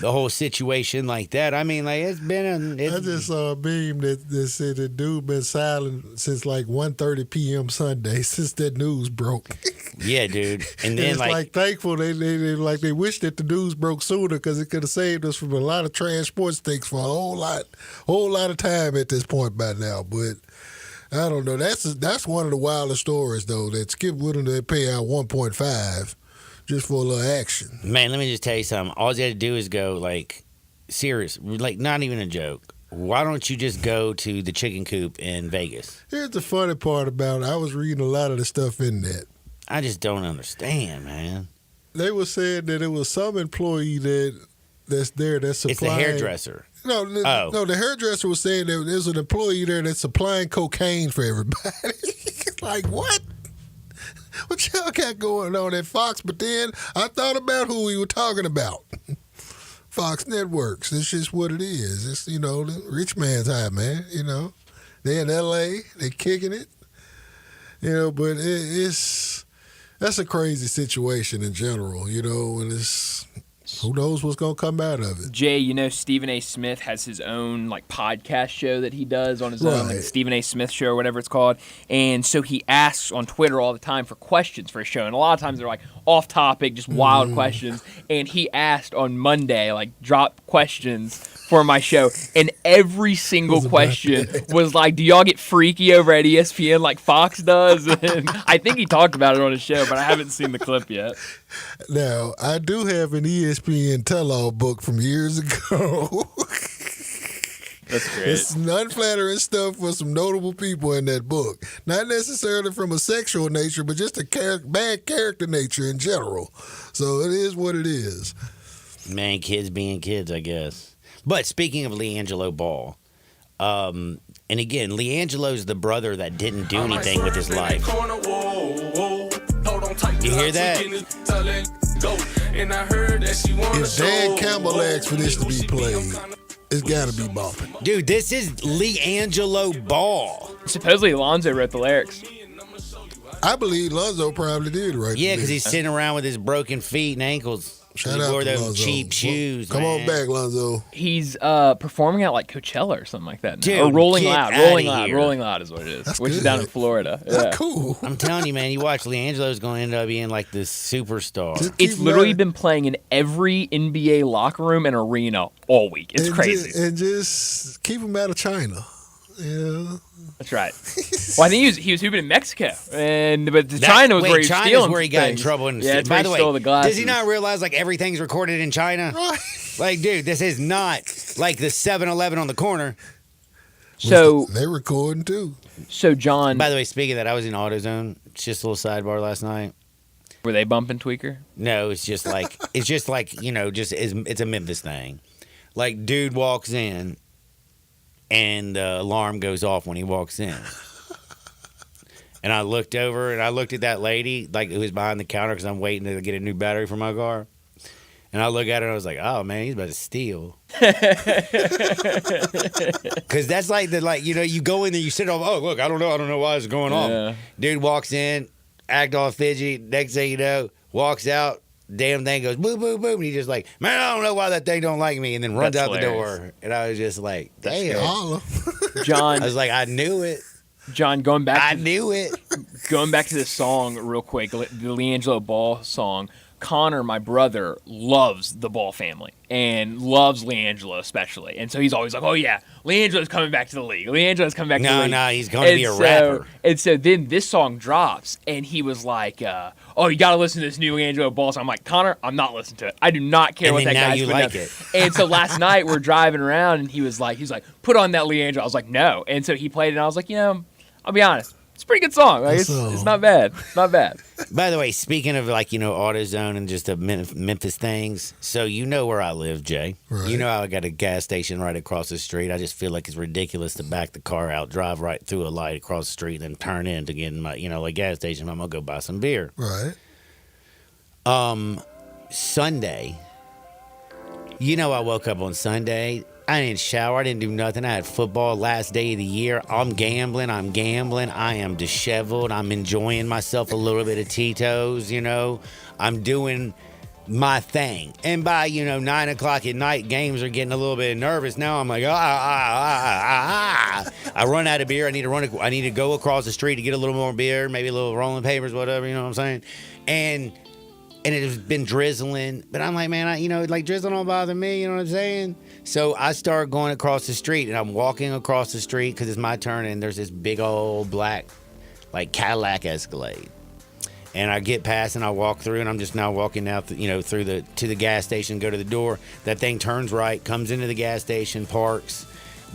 the whole situation like that. I mean, like it's been. I just saw a meme that said the dude been silent since like 1:30 p.m. Sunday since that news broke. Yeah, dude. And then it's like thankful they wish that the news broke sooner because it could have saved us from a lot of trash sports takes for a whole lot of time at this point by now. But I don't know. That's one of the wildest stories though. That Skip Woodham, they pay out 1.5 just for a little action. Man, let me just tell you something. All you had to do is go like serious, like not even a joke. Why don't you just go to the chicken coop in Vegas? Here's the funny part about it. I was reading a lot of the stuff in that. I just don't understand, man. They were saying that it was some employee that's there that's supplying. It's the hairdresser. No, the hairdresser was saying that there's an employee there that's supplying cocaine for everybody. Like, what? What y'all got going on at Fox? But then I thought about who we were talking about. Fox Networks. It's just what it is. It's, the rich man's high, man. They in L.A., they kicking it. But that's a crazy situation in general, and it's who knows what's going to come out of it. Jay, Stephen A. Smith has his own podcast show that he does on his own, like the Stephen A. Smith Show or whatever it's called. And so he asks on Twitter all the time for questions for his show. And a lot of times they're like off topic, just wild questions. And he asked on Monday, drop questions for my show. And every single question was like, do y'all get freaky over at ESPN like Fox does? And I think he talked about it on his show, but I haven't seen the clip yet. Now, I do have an ESPN tell-all book from years ago. That's great. It's unflattering stuff for some notable people in that book. Not necessarily from a sexual nature, but just a bad character nature in general. So it is what it is. Man, kids being kids, I guess. But speaking of LiAngelo Ball, and again, LiAngelo's the brother that didn't do anything with his life. You hear that? If Dan Campbell asked for this to be played, it's got to be bumping. Dude, this is LiAngelo Ball. Supposedly Lonzo wrote the lyrics. I believe Lonzo probably did, right? Yeah, because he's sitting around with his broken feet and ankles. Shout he out wore to those Lonzo. cheap shoes. Come on back, Lonzo. He's performing at Coachella or something like that. Dude, or Rolling get Loud. outta Rolling Loud. here. Rolling Loud is what it is. That's which is good. down in Florida. That's cool. I'm telling you, man, you watch LiAngelo's going to end up being like this superstar. It's literally been playing in every NBA locker room and arena all week. It's crazy. And just keep him out of China. Yeah. That's right. Well, I think he was hooping in Mexico, but China was where he was China's stealing where he got in things. trouble. Yeah, it's by where the he way, stole the glasses. does he not realize everything's recorded in China? Like, dude, this is not like the 7-Eleven on the corner. So they're recording too. So John, by the way, speaking of that, I was in AutoZone. It's just a little sidebar last night. Were they bumping Tweaker? No, it's just like it's a Memphis thing. Like, dude walks in, and the alarm goes off when he walks in. And I looked over and I looked at that lady who was behind the counter because I'm waiting to get a new battery for my car. And I look at her and I was like, oh man, he's about to steal. Because that's you go in there, you sit off. Oh look, I don't know why this is going on. Dude walks in, act all fidgety. Next thing you know, walks out. Damn thing goes boom, boom, boom. And he's just like, man, I don't know why that thing don't like me. And then runs out the door. And I was just like, damn. John. I was like, I knew it. John, going back. I knew it. Going back to this song real quick, the LiAngelo Ball song. Connor, my brother, loves the Ball family and loves LiAngelo especially. And so he's always like, oh, yeah, LiAngelo's coming back to the league. LiAngelo's coming back to the league. No, he's going to be a rapper. And so then this song drops, and he was like, oh, you got to listen to this new LiAngelo Ball song. I'm like, Connor, I'm not listening to it. I do not care what that guy's doing. And now you like it. And so last night we're driving around, and he was like, put on that LiAngelo. I was like, no. And so he played it, and I was like, I'll be honest. It's a pretty good song. It's not bad. It's not bad. By the way, speaking of AutoZone and just the Memphis things, so you know where I live, Jay. Right. You know I got a gas station right across the street. I just feel like it's ridiculous to back the car out, drive right through a light across the street, and then turn in to get in my gas station. I'm gonna go buy some beer. Right. Sunday. I woke up on Sunday. I didn't shower. I didn't do nothing. I had football last day of the year. I'm gambling. I am disheveled. I'm enjoying myself a little bit of Tito's, I'm doing my thing. And by 9 o'clock at night, games are getting a little bit nervous. Now I'm like, I run out of beer. I need to go across the street to get a little more beer, maybe a little rolling papers, whatever. You know what I'm saying? And it has been drizzling, but I'm like, man, drizzling don't bother me. You know what I'm saying? So I start going across the street, and I'm walking across the street because it's my turn, and there's this big old black, Cadillac Escalade. And I get past and I walk through, and I'm just now walking out, to the gas station, go to the door. That thing turns right, comes into the gas station, parks.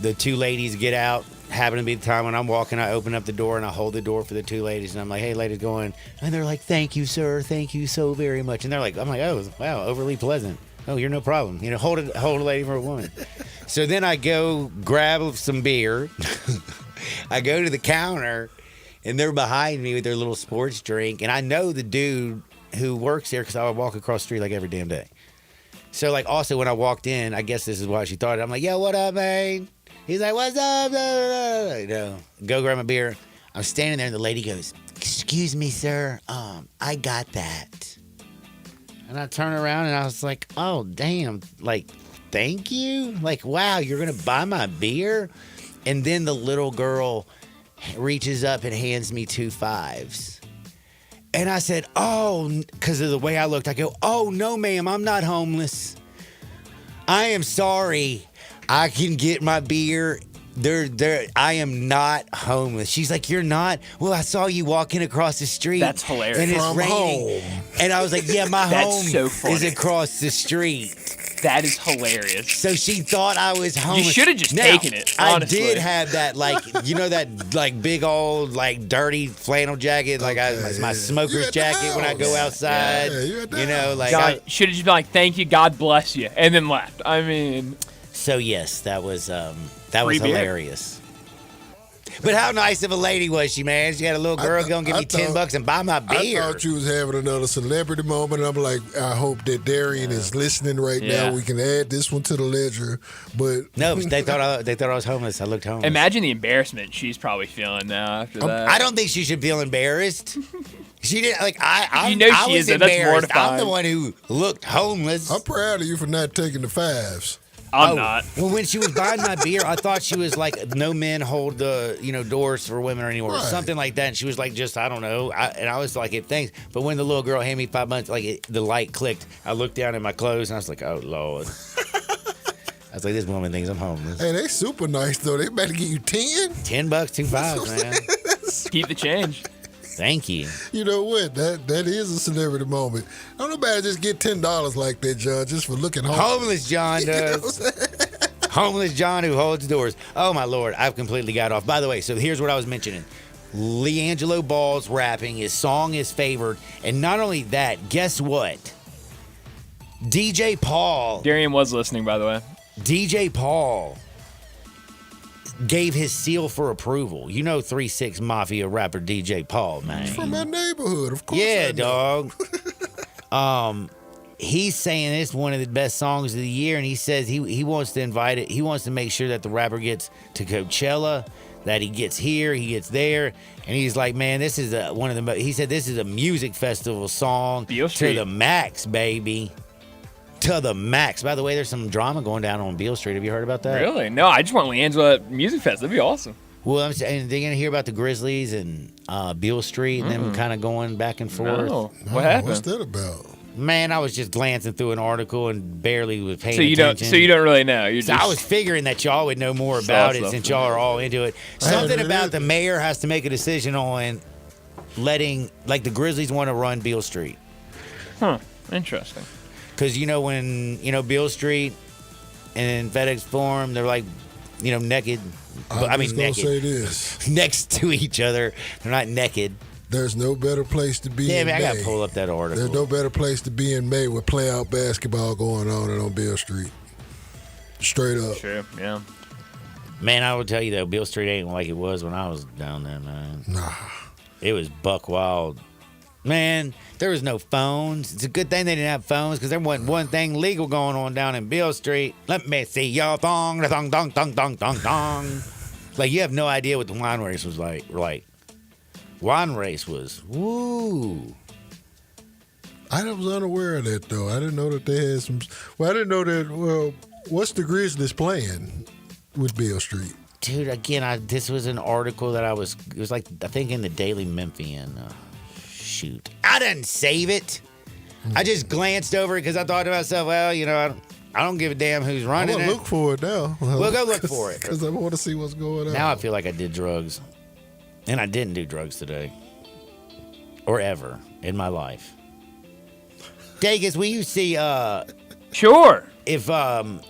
The two ladies get out. Happen to be the time when I'm walking, I open up the door and I hold the door for the two ladies, and I'm like, "Hey, ladies, go in." And they're like, "Thank you, sir. Thank you so very much." And they're like, I'm like, "Oh, wow, overly pleasant. Oh, you're no problem. Hold a lady for a woman." So then I go grab some beer. I go to the counter. And they're behind me with their little sports drink. And I know the dude who works there because I would walk across the street every damn day. So, also when I walked in, I guess this is why she thought it. I'm like, "Yo, what up, man?" He's like, "What's up?" Go grab my beer. I'm standing there, and the lady goes, "Excuse me, sir. I got that." And I turn around, and I was like, "Oh, damn. Thank you? Wow, you're going to buy my beer?" And then the little girl reaches up and hands me 2 5s. And I said, "Oh," because of the way I looked, I go, "Oh, no, ma'am, I'm not homeless. I am sorry. I can get my beer. I am not homeless." She's like, "You're not?" "Well, I saw you walking across the street." That's hilarious. And it's From raining. home. And I was like, "Yeah, my That's home so funny. is across the street." That is hilarious. So she thought I was homeless. You should have just Now, taken it, honestly. I did have that, that big old, dirty flannel jacket, my smoker's jacket when I go outside. Yeah, you're at the John should have just been like, "Thank you, God bless you," and then left. I mean, So yes, that was Free beer. hilarious. But how nice of a lady was she, man? She had a little girl go and give me $10 and buy my beer. I thought you was having another celebrity moment. I'm like, I hope that Darian is listening right Yeah. now. We can add this one to the ledger. But No, they thought I was homeless. I looked homeless. imagine the embarrassment she's probably feeling now after that. I don't think she should feel embarrassed. She didn't I You know I she was is, though. That's embarrassed. I'm the mortifying. one who looked homeless. I'm proud of you for not taking the 5s. I'm not. Well, when she was buying my beer, I thought she was like, "No men hold the doors for women anymore," or something like that. And she was like, "Just I don't know." And I was like, "Thanks." But when the little girl handed me $5, the light clicked. I looked down at my clothes and I was like, "Oh Lord." I was like, "This woman thinks I'm homeless." Hey, they super nice though. They better get you 10. $10, 2 5s, man. Keep the change. Thank you. You know what? That is a celebrity moment. Don't nobody just get $10 like that, John, just for looking home. Homeless John does. Homeless John who holds doors. Oh my Lord, I've completely got off. By the way, so here's what I was mentioning. LeAngelo Ball's rapping. His song is favored. And not only that, guess what? DJ Paul. Darian was listening, by the way. DJ Paul gave his seal for approval. 3-6 Mafia rapper DJ Paul, man. From my neighborhood, of course. Yeah, I know. dog. He's saying it's one of the best songs of the year, and he says he wants to invite it. He wants to make sure that the rapper gets to Coachella, that he gets here, he gets there, and he's like, man, this is one of the. He said this is a music festival song Beale to Street. the max, baby. To the max. By the way, there's some drama going down on Beale Street. Have you heard about that? Really? No, I just want LeAngelo at Music Fest. That'd be awesome. Well, I'm saying they're gonna hear about the Grizzlies and Beale Street and them kind of going back and forth. No. What happened? What's that about? Man, I was just glancing through an article and barely was paying So you attention. don't really know. You're So just, I was figuring that y'all would know more about it stuff. since y'all are all into it. Something about the mayor has to make a decision on letting, the Grizzlies want to run Beale Street. Huh. Interesting. Because, when, Beale Street and FedEx Forum, they're naked. I'm just gonna naked. say this. Next to each other. They're not naked. There's no better place to be Yeah, in man, I May. got to pull up that article. There's no better place to be in May with playout basketball going on than on Beale Street. Straight up. Sure, yeah. Man, I will tell you, though, Beale Street ain't like it was when I was down there, man. Nah. It was buck wild. Man, there was no phones. It's a good thing they didn't have phones because there wasn't one thing legal going on down in Beale Street. Let me see your thong, thong, thong, thong, thong, thong, thong. You have no idea what the wine race was like. Wine race was, woo. I was unaware of that, though. I didn't know that they had some. Well, I didn't know that. Well, what's the Grizzlies playing with Beale Street? Dude, again, this was an article that it was like, I think in the Daily Memphian. Shoot. I didn't save it. I just glanced over it because I thought to myself, well, I don't give a damn who's running I'm it. gonna look for it now. We'll go look for it. Because I want to see what's going on. Now I feel like I did drugs. And I didn't do drugs today. Or ever in my life. Dagus, will you see Sure. if I'm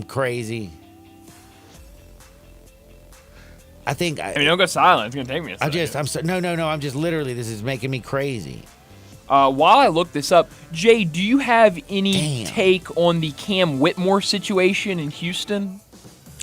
crazy? I think don't go silent. It's gonna take me a second. I'm just literally, this is making me crazy. While I look this up, Jay, do you have any take on the Cam Whitmore situation in Houston?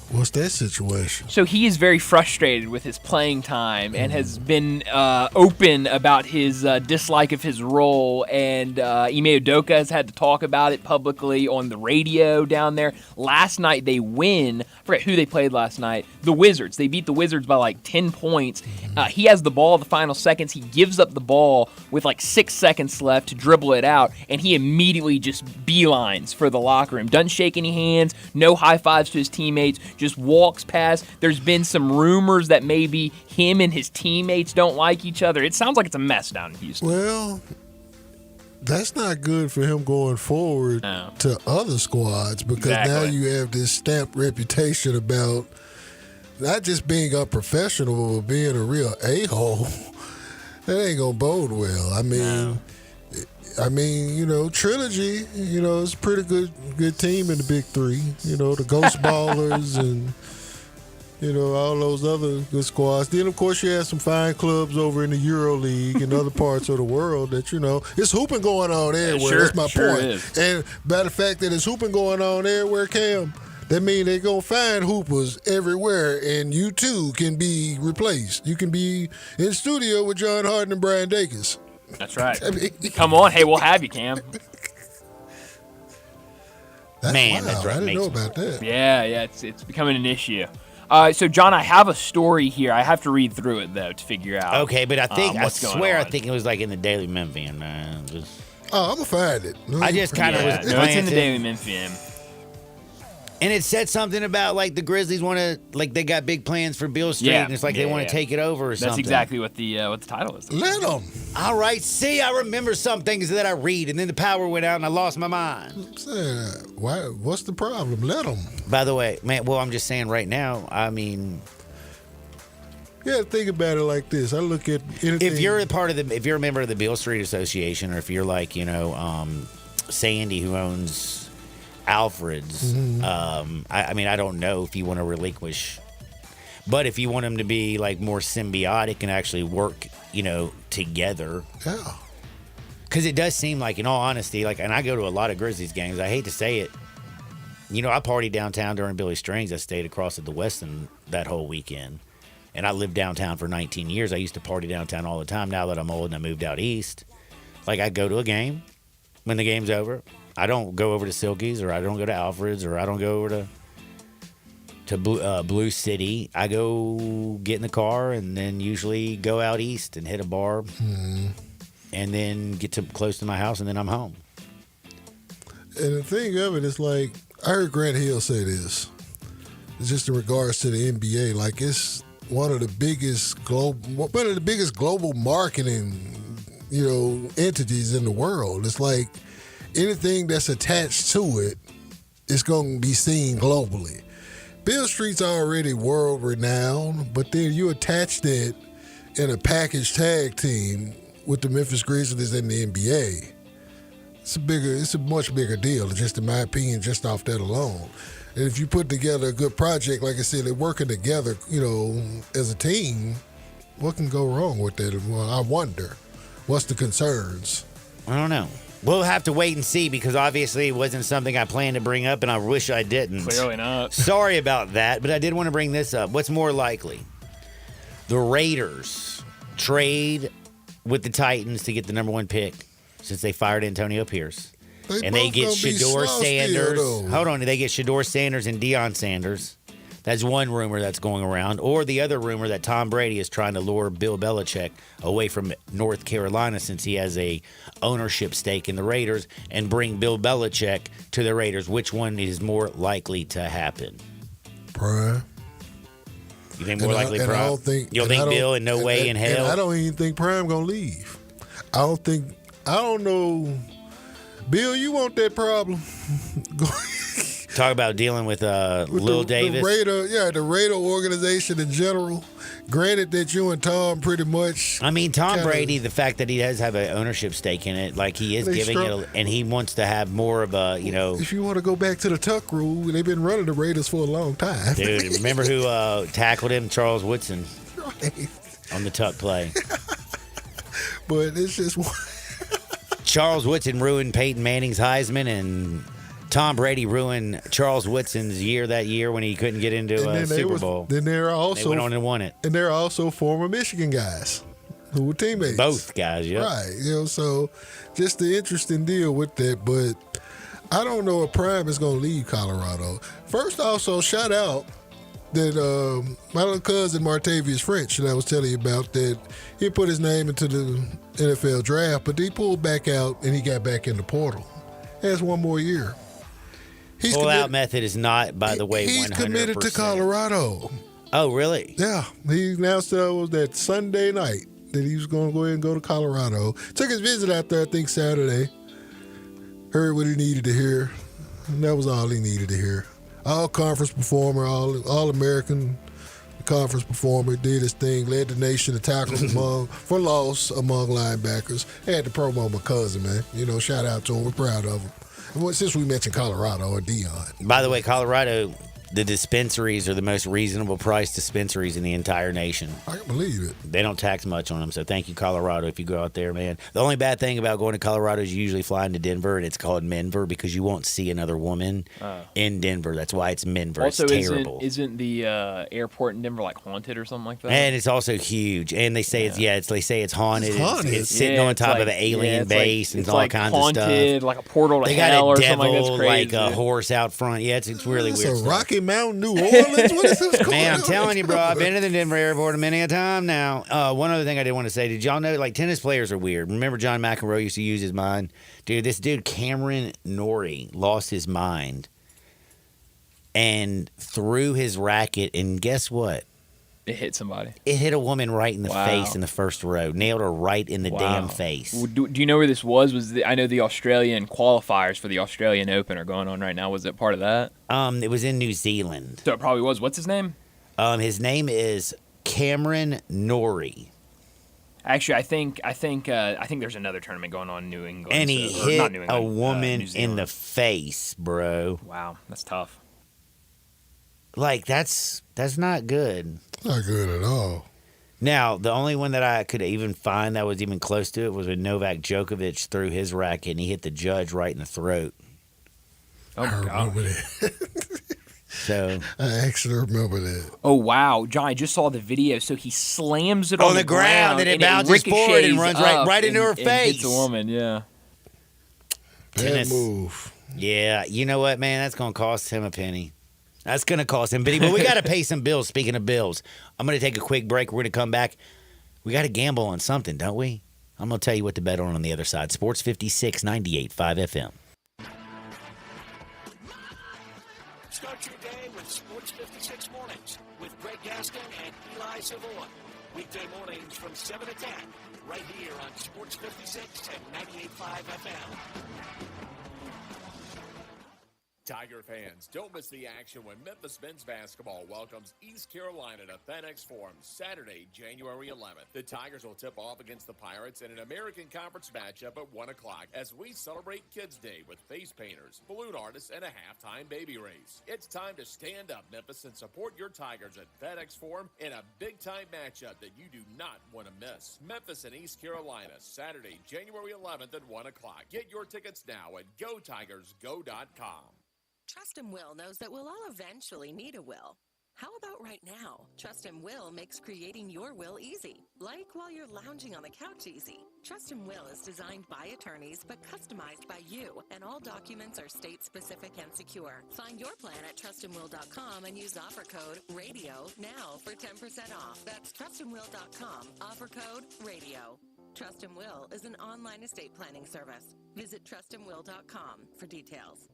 What's that situation? So he is very frustrated with his playing time and has been open about his dislike of his role. And Ime Udoka has had to talk about it publicly on the radio down there. Last night they win. I forget who they played last night. The Wizards. They beat the Wizards by like 10 points. He has the ball the final seconds. He gives up the ball with like 6 seconds left to dribble it out. And he immediately just beelines for the locker room. Doesn't shake any hands. No high fives to his teammates. Just walks past. There's been some rumors that maybe him and his teammates don't like each other. It sounds like it's a mess down in Houston. Well, that's not good for him going forward to other squads because now you have this stamped reputation about not just being unprofessional, but being a real a-hole. That ain't gonna bode well. I mean, Trilogy, it's a pretty good team in the Big Three. The Ghost Ballers and, all those other good squads. Then, of course, you have some fine clubs over in the Euro League and other parts of the world that, it's hooping going on everywhere. That's my point. Is. And by the fact that it's hooping going on everywhere, Cam, that means they're going to find hoopers everywhere, and you, too, can be replaced. You can be in studio with John Harden and Brian Dacus. That's right. Come on. Hey, we'll have you, Cam. Man, wow. I didn't know about that. Yeah, it's becoming an issue. So, John, I have a story here. I have to read through it, though, to figure out. Okay, but I think, what's going on. I think it was like in the Daily Memphian, man. I'm going to find it. I just kind of was no, it's in the Daily Memphian. And it said something about, like, the Grizzlies want to, like, they got big plans for Beale Street, and it's like they want to take it over or something. That's exactly what the title is. Let them. All right. See, I remember some things that I read, and then the power went out, and I lost my mind. I'm saying, what's the problem? Let them. By the way, man, well, I'm just saying right now, I mean... Yeah, think about it like this. I look at anything... If you're a member of the Beale Street Association, or if you're like, Sandy, who owns... Alfred's. I mean, I don't know if you want to relinquish, but if you want them to be like more symbiotic and actually work, together. Yeah. Because it does seem like, in all honesty, like, and I go to a lot of Grizzlies games. I hate to say it. I partied downtown during Billy Strings. I stayed across at the Westin that whole weekend, and I lived downtown for 19 years. I used to party downtown all the time. Now that I'm old and I moved out east, like I go to a game. When the game's over, I don't go over to Silky's, or I don't go to Alfred's, or I don't go over to Blue City. I go get in the car and then usually go out east and hit a bar and then get close to my house, and then I'm home. And the thing of it is, like, I heard Grant Hill say this. It's just in regards to the NBA. Like, it's one of the biggest global marketing, entities in the world. It's like anything that's attached to it is going to be seen globally. Beale Street's already world renowned, but then you attach that in a package tag team with the Memphis Grizzlies and the NBA. It's a much bigger deal, just in my opinion, just off that alone. And if you put together a good project, like I said, they're working together, as a team, what can go wrong with that? Well, I wonder. What's the concerns? I don't know. We'll have to wait and see, because obviously it wasn't something I planned to bring up, and I wish I didn't. Clearly not. Sorry about that, but I did want to bring this up. What's more likely? The Raiders trade with the Titans to get the number 1 pick, since they fired Antonio Pierce. They get Shedeur Sanders. Hold on. They get Shedeur Sanders and Deion Sanders. That's one rumor that's going around. Or the other rumor that Tom Brady is trying to lure Bill Belichick away from North Carolina since he has a ownership stake in the Raiders and bring Bill Belichick to the Raiders. Which one is more likely to happen? Prime. You think more likely Prime? I don't think, you don't think Bill in no way in hell? And I don't even think Prime going to leave. I don't know. Bill, you want that problem? Talk about dealing with Lil Davis. The Raider organization in general. Granted that you and Tom pretty much. I mean, Tom Brady, the fact that he does have an ownership stake in it, like he is giving it, and he wants to have more of a, If you want to go back to the Tuck rule, they've been running the Raiders for a long time. Dude, remember who tackled him? Charles Woodson. Right. On the Tuck play. But it's just. Charles Woodson ruined Peyton Manning's Heisman, and Tom Brady ruined Charles Woodson's year that year when he couldn't get into a Super Bowl. Then there are also they went on and won it. And there are also former Michigan guys who were teammates. Both guys, yeah. Right. So just the interesting deal with that. But I don't know if Prime is going to leave Colorado. First, also, shout out that my little cousin Martavius French that I was telling you about, that he put his name into the NFL draft, but he pulled back out and he got back in the portal. Has one more year. Pull-out method is not, by the way, he's 100%. Committed to Colorado. Oh, really? Yeah. He announced that Sunday night that he was going to go ahead and go to Colorado. Took his visit out there, I think, Saturday. Heard what he needed to hear. And that was all he needed to hear. All-conference performer, all-American conference performer, did his thing, led the nation to tackles for loss among linebackers. Had to promo my cousin, man. Shout out to him. We're proud of him. And since we mentioned Colorado or Deion. By the way, Colorado, the dispensaries are the most reasonable price dispensaries in the entire nation. I can believe it. They don't tax much on them, so thank you, Colorado, if you go out there, man. The only bad thing about going to Colorado is you usually fly into Denver, and it's called Menver because you won't see another woman in Denver. That's why it's Menver. Also, it's terrible. Isn't the airport in Denver like haunted or something like that? And it's also huge. And they say they say it's haunted. It's haunted. It's sitting on top of an alien base and all kinds of stuff. Haunted, like a portal to they hell got a or devil, something like that's crazy. like a horse out front. Yeah, it's really It's weird a stuff. Rocky Mountain, New Orleans. What is this called? Man, I'm telling you, bro, I've been to the Denver airport many a time now. One other thing I did want to say, did y'all know, like, tennis players are weird? Remember John McEnroe used to use his mind? Dude, this dude, Cameron Norrie, lost his mind and threw his racket, and guess what? It hit somebody. It hit a woman right in the face in the first row. Nailed her right in the damn face. Do you know where this was? I know the Australian qualifiers for the Australian Open are going on right now. Was it part of that? It was in New Zealand. So it probably was. What's his name? His name is Cameron Norrie. Actually, I think there's another tournament going on in New England. And he hit a woman in the face, bro. Wow, that's tough. Like, that's not good. Not good at all. Now, the only one that I could even find that was even close to it was when Novak Djokovic threw his racket and he hit the judge right in the throat. Oh, I remember that. So I actually remember that. Oh, wow. John, I just saw the video. So he slams it on the ground and it bounces forward and runs right into her face. Hits a woman, yeah. Bad move. Yeah, you know what, man? That's going to cost him a penny. That's going to cost him, but we got to pay some bills. Speaking of bills, I'm going to take a quick break. We're going to come back. We got to gamble on something, don't we? I'm going to tell you what to bet on the other side. Sports 56, 98.5 FM. Start your day with Sports 56 Mornings with Greg Gaston and Eli Savoy. Weekday mornings from 7 to 10, right here on Sports 56 and 98.5 FM. Tiger fans, don't miss the action when Memphis men's basketball welcomes East Carolina to FedEx Forum Saturday, January 11th. The Tigers will tip off against the Pirates in an American Conference matchup at 1 o'clock as we celebrate Kids Day with face painters, balloon artists, and a halftime baby race. It's time to stand up, Memphis, and support your Tigers at FedEx Forum in a big-time matchup that you do not want to miss. Memphis and East Carolina, Saturday, January 11th at 1 o'clock. Get your tickets now at GoTigersGo.com. Trust and Will knows that we'll all eventually need a will. How about right now? Trust and Will makes creating your will easy. Like while you're lounging on the couch easy. Trust and Will is designed by attorneys but customized by you, and all documents are state-specific and secure. Find your plan at trustandwill.com and use offer code RADIO now for 10% off. That's trustandwill.com, offer code RADIO. Trust and Will is an online estate planning service. Visit trustandwill.com for details.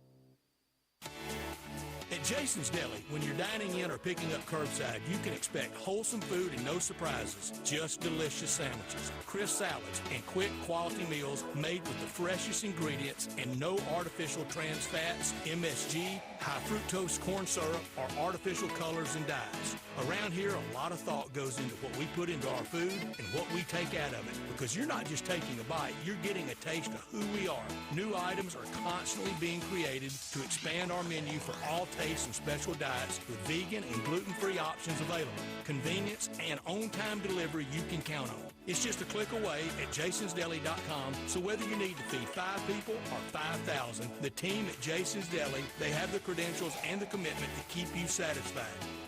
At Jason's Deli, when you're dining in or picking up curbside, you can expect wholesome food and no surprises, just delicious sandwiches, crisp salads, and quick quality meals made with the freshest ingredients and no artificial trans fats, MSG, high fructose corn syrup, or artificial colors and dyes. Around here, a lot of thought goes into what we put into our food and what we take out of it, because you're not just taking a bite, you're getting a taste of who we are. New items are constantly being created to expand our menu for all tastes and special diets with vegan and gluten-free options available. Convenience and on-time delivery you can count on. It's just a click away at jasonsdeli.com, so whether you need to feed 5 people or 5,000, the team at Jason's Deli, they have the credentials and the commitment to keep you satisfied.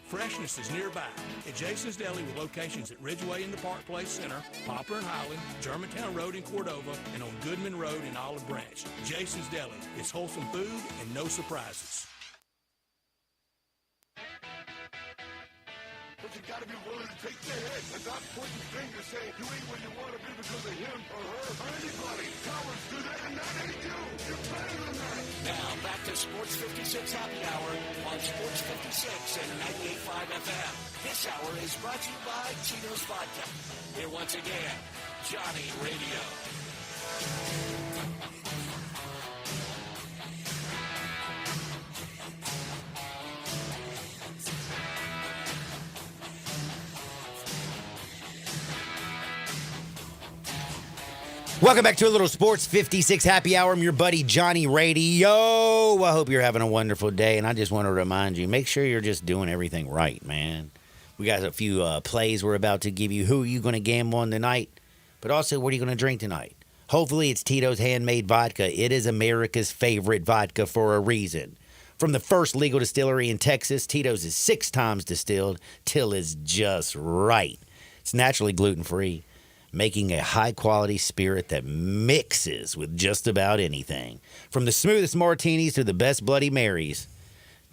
Freshness is nearby at Jason's Deli with locations at Ridgeway in the Park Place Center, Poplar and Highland, Germantown Road in Cordova, and on Goodman Road in Olive Branch. Jason's Deli. It's wholesome food and no surprises. But you gotta be willing to take the hit and not pointing fingers saying you ain't where you want to be because of him or her or anybody. Cowards do that and that ain't you. You're better than that. Now back to Sports 56 Happy Hour on Sports 56 and 98.5 FM. This hour is brought to you by Tito's Vodka. Here once again, Johnny Radio. Welcome back to a little Sports 56 Happy Hour. I'm your buddy Johnny Radio. I hope you're having a wonderful day, and I just want to remind you, make sure you're just doing everything right, man. We got a few plays we're about to give you. Who are you going to gamble on tonight? But also, what are you going to drink tonight? Hopefully, it's Tito's Handmade Vodka. It is America's favorite vodka for a reason. From the first legal distillery in Texas, Tito's is 6 times distilled till it's just right. It's naturally gluten-free, making a high-quality spirit that mixes with just about anything. From the smoothest martinis to the best Bloody Marys,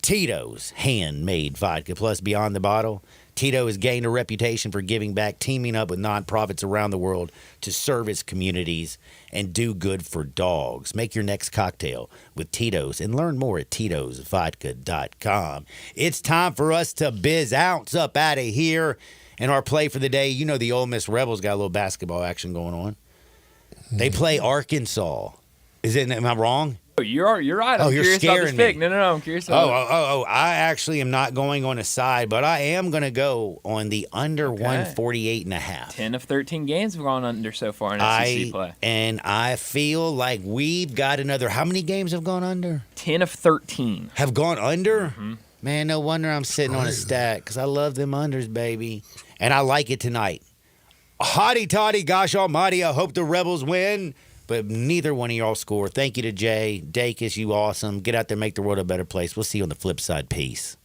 Tito's Handmade Vodka. Plus, beyond the bottle, Tito has gained a reputation for giving back, teaming up with nonprofits around the world to serve its communities and do good for dogs. Make your next cocktail with Tito's and learn more at titosvodka.com. It's time for us to biz ounce up out of here. And our play for the day, you know the Ole Miss Rebels got a little basketball action going on. They play Arkansas. Am I wrong? Oh, you're right. I'm you're curious about scaring this pick. me. No, I'm curious about I actually am not going on a side, but I am going to go on the under 148.5. 10 of 13 games have gone under so far in SEC play. And I feel like we've got another, how many games have gone under? 10 of 13. Have gone under? Mm-hmm. Man, no wonder I'm sitting on a stack because I love them unders, baby. And I like it tonight. Hotty toddy, gosh almighty, I hope the Rebels win, but neither one of y'all score. Thank you to Jay. Dakis, you awesome. Get out there, make the world a better place. We'll see you on the flip side. Peace.